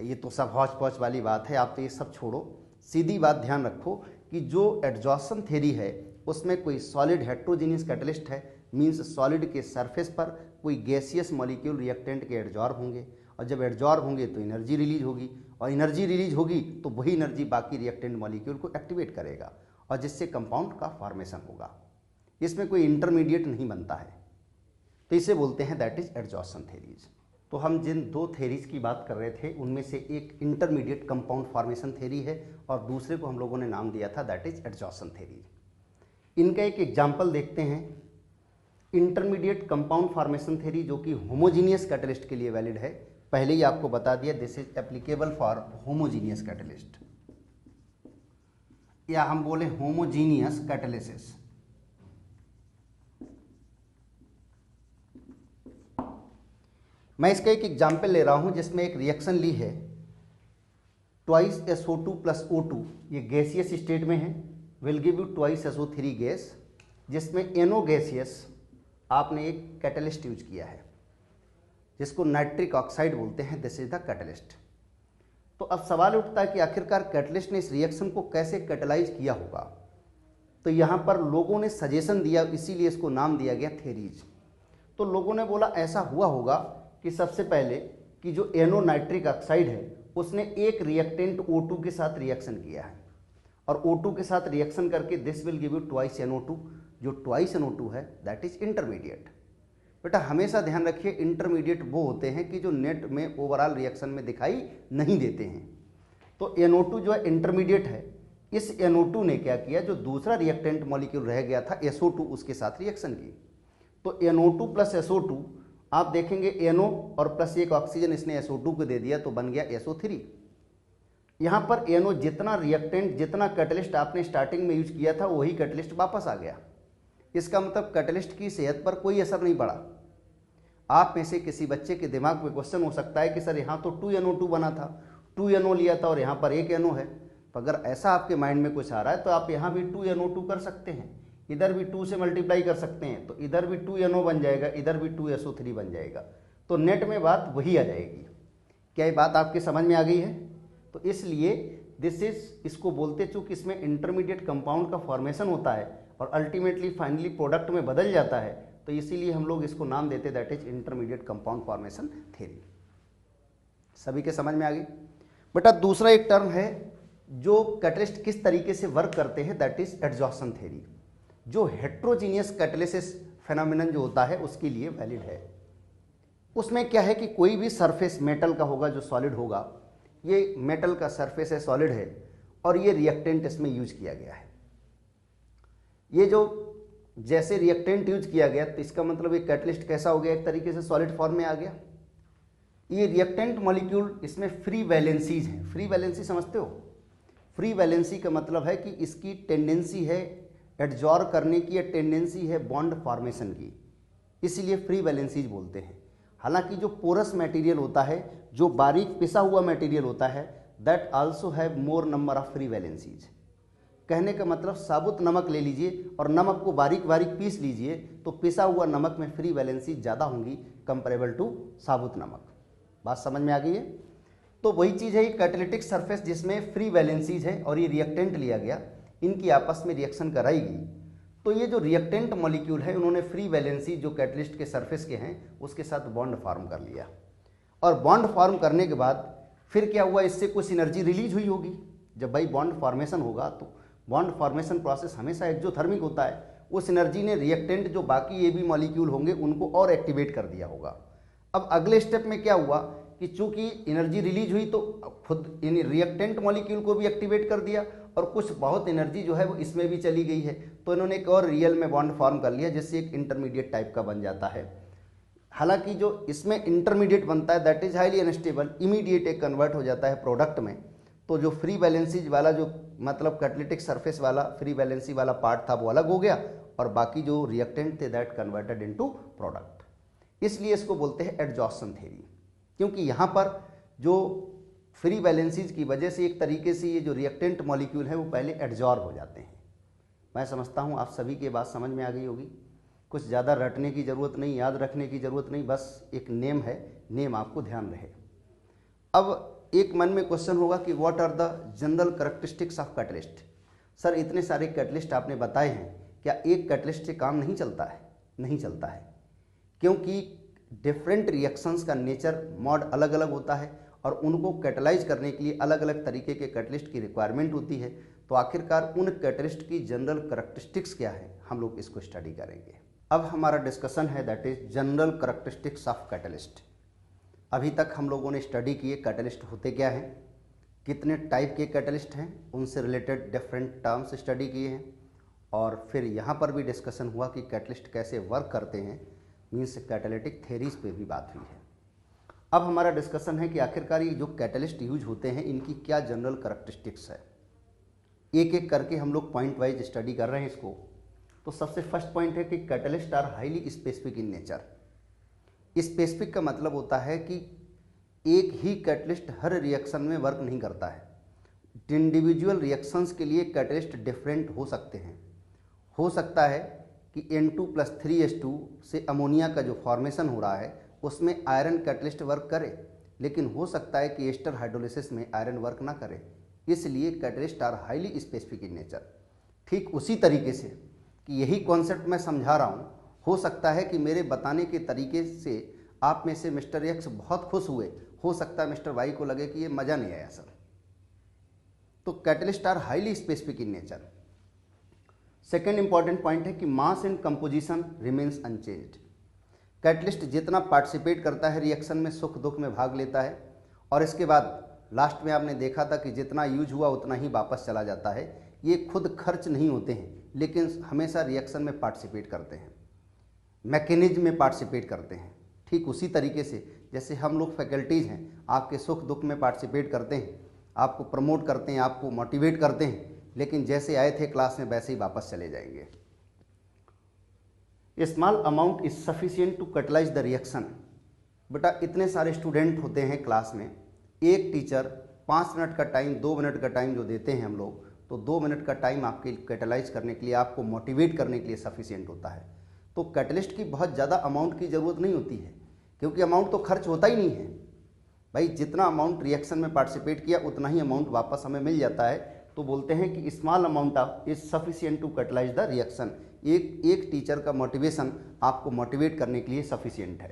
ये तो सब हौच पौच वाली बात है, आप तो ये सब छोड़ो, सीधी बात ध्यान रखो कि जो एडजॉर्सन थ्योरी है उसमें कोई सॉलिड हेट्रोजीनियस कैटलिस्ट है, मींस सॉलिड के सरफेस पर कोई गैसियस मॉलिक्यूल रिएक्टेंट के एडजॉर्ब होंगे और जब एडजॉर्ब होंगे तो एनर्जी रिलीज होगी और एनर्जी रिलीज होगी तो वही एनर्जी बाकी रिएक्टेंट मॉलिक्यूल को एक्टिवेट करेगा और जिससे कंपाउंड का फॉर्मेशन होगा। इसमें कोई इंटरमीडिएट नहीं बनता है, तो इसे बोलते हैं दैट इज एडजॉर्सन थ्योरीज। तो हम जिन दो थ्योरीज की बात कर रहे थे उनमें से एक इंटरमीडिएट कंपाउंड फॉर्मेशन थ्योरी है और दूसरे को हम लोगों ने नाम दिया था दैट इज एडजॉर्सन थ्योरी। इनका एक एग्जाम्पल देखते हैं। इंटरमीडिएट कंपाउंड फॉर्मेशन थ्योरी जो कि होमोजीनियस कैटलिस्ट के लिए वैलिड है, पहले ही आपको बता दिया this is applicable for homogeneous catalyst या हम बोले होमोजीनियस कैटलिसिस। मैं इसका एक एग्जाम्पल ले रहा हूं जिसमें एक रिएक्शन ली है ट्वाइस SO2 प्लस O2, ये गैसियस स्टेट में है, will give you twice SO3 gas, जिसमें NO गैसियस आपने एक कैटलिस्ट यूज किया है जिसको नाइट्रिक ऑक्साइड बोलते हैं, दिस इज द कैटलिस्ट। तो अब सवाल उठता है कि आखिरकार कैटलिस्ट ने इस रिएक्शन को कैसे कैटलाइज किया होगा। तो यहाँ पर लोगों ने सजेशन दिया, इसीलिए इसको नाम दिया गया थ्योरीज। तो लोगों ने बोला ऐसा हुआ होगा कि सबसे पहले कि जो NO नाइट्रिक ऑक्साइड है उसने एक रिएक्टेंट O2 के साथ रिएक्शन किया है और O2 के साथ रिएक्शन करके this will give you twice NO2। जो ट्वाइस NO2 है दैट इज इंटरमीडिएट। बेटा हमेशा ध्यान रखिए इंटरमीडिएट वो होते हैं कि जो नेट में ओवरऑल रिएक्शन में दिखाई नहीं देते हैं। तो NO2 जो है इंटरमीडिएट है। इस NO2 ने क्या किया, जो दूसरा रिएक्टेंट मॉलिक्यूल रह गया था SO2 उसके साथ रिएक्शन की। तो NO2 प्लस SO2 आप देखेंगे NO और प्लस एक ऑक्सीजन इसने SO2 को दे दिया तो बन गया SO3। यहाँ पर NO जितना रिएक्टेंट, जितना कैटलिस्ट आपने स्टार्टिंग में यूज किया था वही कैटलिस्ट वापस आ गया। इसका मतलब कैटलिस्ट की सेहत पर कोई असर नहीं पड़ा। आप में से किसी बच्चे के दिमाग में क्वेश्चन हो सकता है कि सर यहाँ तो 2NO2 बना था, 2NO लिया था और यहाँ पर 1 NO है। तो अगर ऐसा आपके माइंड में कुछ आ रहा है तो आप यहाँ भी 2NO2 कर सकते हैं, इधर भी 2 से मल्टीप्लाई कर सकते हैं, तो इधर भी 2NO बन जाएगा, इधर भी 2SO3 बन जाएगा। तो नेट में बात वही आ जाएगी। क्या ये बात आपके समझ में आ गई है? तो इसलिए इसको बोलते, चूँकि इसमें इंटरमीडिएट कंपाउंड का फॉर्मेशन होता है और अल्टीमेटली फाइनली प्रोडक्ट में बदल जाता है, तो इसीलिए हम लोग इसको नाम देते that is intermediate compound formation theory. सभी के समझ में आ गई? बेटा दूसरा एक टर्म है जो कैटलिस्ट किस तरीके से वर्क करते हैं, दैट इज एडजॉर्प्शन थ्योरी, जो हेट्रोजीनियस कैटलिसिस फेनोमेनन जो होता है उसके लिए वैलिड है। उसमें क्या है कि कोई भी सरफेस मेटल का होगा जो सॉलिड होगा, ये मेटल का सरफेस है, सॉलिड है, और ये रिएक्टेंट इसमें यूज किया गया है। ये जो जैसे रिएक्टेंट यूज किया गया तो इसका मतलब ये कैटलिस्ट कैसा हो गया, एक तरीके से सॉलिड फॉर्म में आ गया। ये रिएक्टेंट मॉलिक्यूल, इसमें फ्री वैलेंसीज हैं। फ्री वैलेंसी समझते हो? फ्री वैलेंसी का मतलब है कि इसकी टेंडेंसी है एडजॉर्ब करने की, या टेंडेंसी है बॉन्ड फॉर्मेशन की, इसीलिए फ्री वैलेंसीज बोलते हैं। हालांकि जो पोरस मटेरियल होता है, जो बारीक पिसा हुआ मटेरियल होता है, that also have more number of free valencies. कहने का मतलब साबुत नमक ले लीजिए और नमक को बारीक बारीक पीस लीजिए तो पिसा हुआ नमक में फ्री वैलेंसी ज़्यादा होंगी कंपेरेबल टू साबुत नमक। बात समझ में आ गई है? तो वही चीज़ है कैटालिटिक सरफेस जिसमें फ्री वैलेंसीज है और ये रिएक्टेंट लिया गया, इनकी आपस में रिएक्शन कराएगी। तो ये जो रिएक्टेंट मॉलिक्यूल है उन्होंने फ्री वैलेंसी जो कैटलिस्ट के सरफेस के हैं उसके साथ बॉन्ड फॉर्म कर लिया, और बॉन्ड फॉर्म करने के बाद फिर क्या हुआ, इससे कुछ एनर्जी रिलीज हुई होगी। जब भाई बॉन्ड फॉर्मेशन होगा तो बॉन्ड फॉर्मेशन प्रोसेस हमेशा एक्सोथर्मिक होता है, उस एनर्जी ने रिएक्टेंट जो बाकी ये भी मॉलिक्यूल होंगे उनको और एक्टिवेट कर दिया होगा। अब अगले स्टेप में क्या हुआ कि चूंकि एनर्जी रिलीज हुई तो खुद इन रिएक्टेंट मॉलिक्यूल को भी एक्टिवेट कर दिया और कुछ बहुत एनर्जी जो है वो इसमें भी चली गई है, तो इन्होंने एक और रियल में बॉन्ड फॉर्म कर लिया जिससे एक इंटरमीडिएट टाइप का बन जाता है। हालांकि जो इसमें इंटरमीडिएट बनता है that is highly unstable, immediate एक कन्वर्ट हो जाता है प्रोडक्ट में। तो जो फ्री वैलेंसीज वाला जो मतलब कैटालिटिक सरफेस वाला फ्री वैलेंसी वाला पार्ट था वो अलग हो गया और बाकी जो रिएक्टेंट थे दैट कन्वर्टेड इनटू प्रोडक्ट। इसलिए इसको बोलते हैं एडजॉर्प्शन थ्योरी, क्योंकि यहाँ पर जो फ्री वैलेंसीज की वजह से एक तरीके से ये जो रिएक्टेंट मॉलिक्यूल है वो पहले एडजॉर्ब हो जाते हैं। मैं समझता हूँ आप सभी की बात समझ में आ गई होगी, कुछ ज़्यादा रटने की ज़रूरत नहीं, याद रखने की ज़रूरत नहीं, बस एक नेम है, नेम आपको ध्यान रहे। अब एक मन में क्वेश्चन होगा कि what are the general characteristics of catalyst. Sir इतने सारे कैटलिस्ट आपने बताए हैं, क्या एक कैटलिस्ट से काम नहीं चलता है? नहीं चलता है, क्योंकि डिफरेंट रिएक्शंस का नेचर मॉड अलग अलग होता है और उनको कैटलाइज करने के लिए अलग अलग तरीके के कैटलिस्ट की रिक्वायरमेंट होती है। तो आखिरकार उन कैटलिस्ट की जनरल कैरेक्टरिस्टिक्स क्या है, हम लोग इसको स्टडी करेंगे। अब हमारा डिस्कशन है that is general characteristics of catalyst. अभी तक हम लोगों ने स्टडी किए कैटलिस्ट होते क्या हैं, कितने टाइप के कैटलिस्ट हैं, उनसे रिलेटेड डिफरेंट टर्म्स स्टडी किए हैं, और फिर यहाँ पर भी डिस्कशन हुआ कि कैटलिस्ट कैसे वर्क करते हैं, मीन्स कैटालिटिक थ्योरीज पे भी बात हुई है। अब हमारा डिस्कशन है कि आखिरकार ये जो कैटलिस्ट यूज होते हैं इनकी क्या जनरल कैरेक्टरिस्टिक्स है। एक एक करके हम लोग पॉइंट वाइज स्टडी कर रहे हैं इसको। तो सबसे फर्स्ट पॉइंट है कि catalyst are highly specific in nature. Specific का मतलब होता है कि एक ही कैटलिस्ट हर रिएक्शन में वर्क नहीं करता है। इंडिविजुअल रिएक्शंस के लिए कैटलिस्ट डिफरेंट हो सकते हैं। हो सकता है कि N2+3H2 से अमोनिया का जो फॉर्मेशन हो रहा है उसमें आयरन कैटलिस्ट वर्क करे, लेकिन हो सकता है कि एस्टर हाइड्रोलिसिस में आयरन वर्क ना करे, इसलिए catalyst are highly specific in nature. ठीक उसी तरीके से कि यही कॉन्सेप्ट मैं समझा रहा हूँ, हो सकता है कि मेरे बताने के तरीके से आप में से मिस्टर एक्स बहुत खुश हुए, हो सकता है मिस्टर वाई को लगे कि ये मज़ा नहीं आया सर। तो catalyst are highly specific in nature. Second important point है कि mass and composition remains unchanged. Catalyst जितना पार्टिसिपेट करता है रिएक्शन में, सुख दुख में भाग लेता है, और इसके बाद लास्ट में आपने देखा था कि जितना यूज हुआ उतना ही वापस चला जाता है। ये खुद खर्च नहीं होते हैं लेकिन हमेशा रिएक्शन में पार्टिसिपेट करते हैं, मैकेनिज्म में पार्टिसिपेट करते हैं। ठीक उसी तरीके से जैसे हम लोग फैकल्टीज़ हैं, आपके सुख दुख में पार्टिसिपेट करते हैं, आपको प्रमोट करते हैं, आपको मोटिवेट करते हैं, लेकिन जैसे आए थे क्लास में वैसे ही वापस चले जाएंगे। A small amount is sufficient to catalyse the reaction. बेटा इतने सारे स्टूडेंट होते हैं क्लास में, एक टीचर 5 मिनट का टाइम, 2 मिनट का टाइम जो देते हैं हम लोग, तो 2 मिनट का टाइम आपके कैटलाइज करने के लिए, आपको मोटिवेट करने के लिए सफिशिएंट होता है। तो कैटलिस्ट की बहुत ज़्यादा अमाउंट की ज़रूरत नहीं होती है, क्योंकि अमाउंट तो खर्च होता ही नहीं है भाई। जितना अमाउंट रिएक्शन में पार्टिसिपेट किया उतना ही अमाउंट वापस हमें मिल जाता है। तो बोलते हैं कि small amount of is sufficient to catalyse the reaction. एक टीचर का मोटिवेशन आपको मोटिवेट करने के लिए सफिशिएंट है।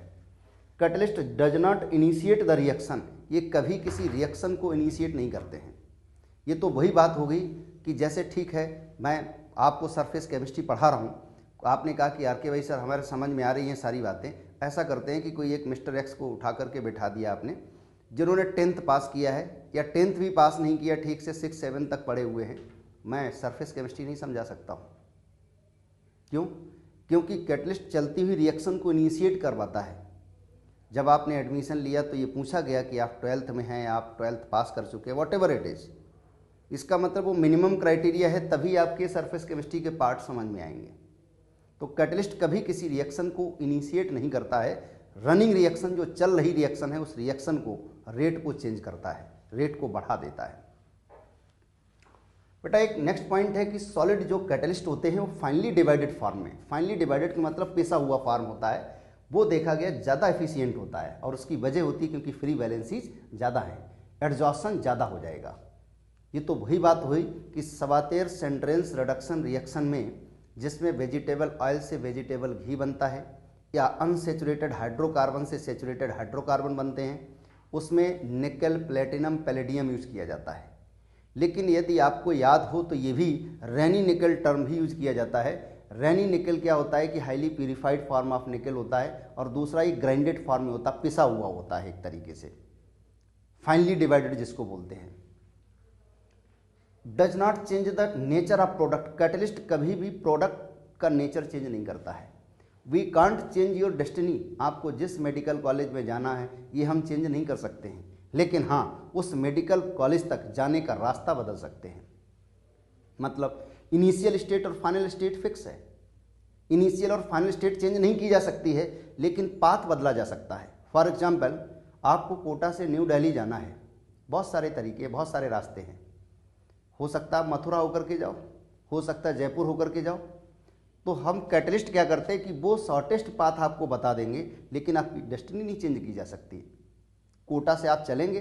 Catalyst does not initiate the reaction, ये कभी किसी रिएक्शन को इनिशिएट नहीं करते हैं। ये तो वही बात हो गई कि जैसे ठीक है मैं आपको सरफेस केमिस्ट्री पढ़ा रहा हूँ, आपने कहा कि आर के भाई सर हमारे समझ में आ रही हैं सारी बातें। ऐसा करते हैं कि कोई एक मिस्टर एक्स को उठा करके बैठा दिया आपने, जिन्होंने 10th पास किया है या 10th भी पास नहीं किया, ठीक से 6-7 तक पढ़े हुए हैं, मैं सरफेस केमिस्ट्री नहीं समझा सकता हूँ। क्यों? क्योंकि कैटलिस्ट चलती हुई रिएक्शन को इनिशिएट करवाता है। जब आपने एडमिशन लिया तो ये पूछा गया कि आप 12th में हैं, आप 12th पास कर चुके हैं, वॉट एवर इट इज़, इसका मतलब वो मिनिमम क्राइटेरिया है, तभी आपके सरफेस केमिस्ट्री के पार्ट समझ में आएंगे। तो कैटलिस्ट कभी किसी रिएक्शन को इनिशिएट नहीं करता है। रनिंग रिएक्शन, जो चल रही रिएक्शन है, उस रिएक्शन को, रेट को चेंज करता है, रेट को बढ़ा देता है। बेटा एक नेक्स्ट पॉइंट है कि सॉलिड जो कैटलिस्ट होते हैं वो फाइनली डिवाइडेड फॉर्म में, फाइनली डिवाइडेड का मतलब पिसा हुआ फॉर्म होता है, वो देखा गया ज़्यादा एफिशिएंट होता है। और उसकी वजह होती है क्योंकि फ्री वैलेंसीज ज़्यादा है, एडजॉर्प्शन ज़्यादा हो जाएगा। ये तो वही बात हुई कि सवातेर सेंट्रेंस रिडक्शन रिएक्शन में, जिसमें वेजिटेबल ऑयल से वेजिटेबल घी बनता है या अनसेचुरेटेड हाइड्रोकार्बन से सेचुरेटेड हाइड्रोकार्बन बनते हैं, उसमें निकल, प्लेटिनम, पैलेडियम यूज किया जाता है। लेकिन यदि आपको याद हो तो ये भी रैनी निकल टर्म भी यूज किया जाता है। रैनी निकल क्या होता है कि हाईली प्यूरिफाइड फॉर्म ऑफ निकल होता है, और दूसरा ही ग्राइंडेड फॉर्म में होता है, पिसा हुआ होता है एक तरीके से, फाइनली डिवाइडेड जिसको बोलते हैं। Does not change the nature of product, catalyst कभी भी प्रोडक्ट का नेचर चेंज नहीं करता है। We can't change your destiny, आपको जिस मेडिकल कॉलेज में जाना है ये हम चेंज नहीं कर सकते हैं, लेकिन हाँ उस मेडिकल कॉलेज तक जाने का रास्ता बदल सकते हैं। मतलब इनिशियल स्टेट और फाइनल स्टेट फिक्स है, इनिशियल और फाइनल स्टेट चेंज नहीं की जा सकती है, लेकिन पाथ बदला जा सकता है। फॉर एग्जाम्पल आपको कोटा से न्यू दिल्ली जाना है, बहुत सारे तरीके, बहुत सारे रास्ते हैं। हो सकता है मथुरा होकर के जाओ, हो सकता है जयपुर होकर के जाओ। तो हम कैटलिस्ट क्या करते हैं कि वो शॉर्टेस्ट पाथ आपको बता देंगे, लेकिन आपकी डेस्टिनी नहीं चेंज की जा सकती। कोटा से आप चलेंगे,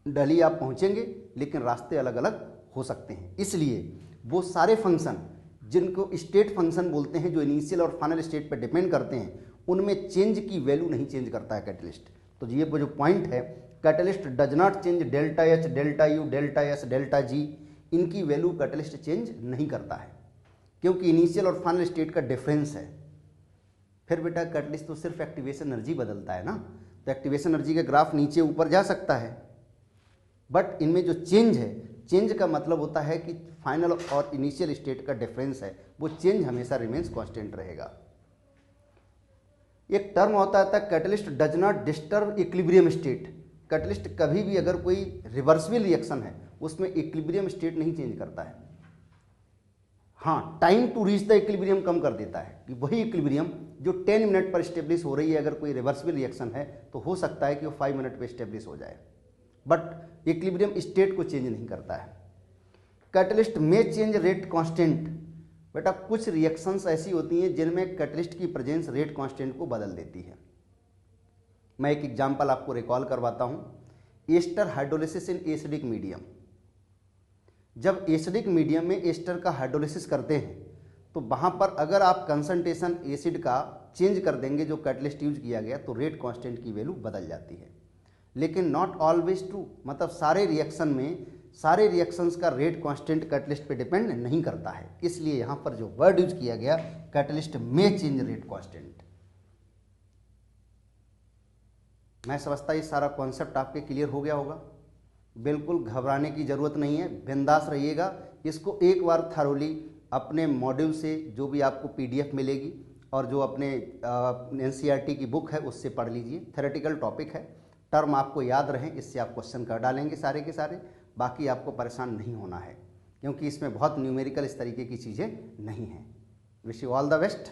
दिल्ली आप पहुंचेंगे, लेकिन रास्ते अलग अलग हो सकते हैं। इसलिए वो सारे फंक्शन जिनको स्टेट फंक्शन बोलते हैं, जो इनिशियल और फाइनल स्टेट पर डिपेंड करते हैं, उनमें चेंज की वैल्यू नहीं चेंज करता है कैटलिस्ट। तो ये वो जो पॉइंट है, catalyst does not change delta H, delta U, delta S, delta G, इनकी वैल्यू कैटलिस्ट चेंज नहीं करता है, क्योंकि इनिशियल और फाइनल स्टेट का डिफरेंस है। फिर बेटा कैटलिस्ट तो सिर्फ एक्टिवेशन एनर्जी बदलता है ना, तो एक्टिवेशन एनर्जी का ग्राफ नीचे ऊपर जा सकता है, बट इनमें जो चेंज है, चेंज का मतलब होता है कि फाइनल और इनिशियल स्टेट का डिफरेंस है, वो चेंज हमेशा रिमेन्स कांस्टेंट रहेगा। एक टर्म होता है catalyst does not disturb equilibrium state, catalyst कभी भी अगर कोई रिवर्सिबल रिएक्शन है उसमें इक्विलिब्रियम स्टेट नहीं चेंज करता है। हाँ, time to reach the equilibrium कम कर देता है, कि वही इक्विलिब्रियम जो 10 मिनट पर स्टेब्लिश हो रही है, अगर कोई रिवर्सिबल रिएक्शन है तो हो सकता है कि वो 5 मिनट पर स्टेब्लिश हो जाए, बट इक्विलिब्रियम स्टेट को चेंज नहीं करता है। कैटलिस्ट में चेंज रेट कांस्टेंट, बेटा कुछ रिएक्शंस ऐसी होती हैं जिनमें कैटलिस्ट की प्रेजेंस रेट कांस्टेंट को बदल देती है। मैं एक एग्जांपल आपको रिकॉल करवाता हूं। Ester hydrolysis in acidic medium, जब एसिडिक मीडियम में एस्टर का हाइड्रोलिसिस करते हैं तो वहां पर अगर आप कंसंट्रेशन एसिड का चेंज कर देंगे, जो कैटलिस्ट यूज किया गया, तो रेट कांस्टेंट की वैल्यू बदल जाती है। लेकिन नॉट ऑलवेज ट्रू, मतलब सारे रिएक्शन में, सारे रिएक्शंस का रेट कांस्टेंट कैटलिस्ट पे डिपेंड नहीं करता है। इसलिए यहां पर जो वर्ड यूज किया गया, कैटलिस्ट में चेंज रेट कांस्टेंट। मैं समझता ये सारा कॉन्सेप्ट आपके क्लियर हो गया होगा। बिल्कुल घबराने की जरूरत नहीं है, बिंदास रहिएगा। इसको एक बार थरोली अपने मॉड्यूल से, जो भी आपको PDF मिलेगी और जो अपने NCERT की बुक है उससे पढ़ लीजिए। थ्योरेटिकल टॉपिक है, टर्म आपको याद रहें, इससे आप क्वेश्चन कर डालेंगे सारे के सारे, बाकी आपको परेशान नहीं होना है क्योंकि इसमें बहुत न्यूमेरिकल इस तरीके की चीज़ें नहीं हैं। Wish you all the best.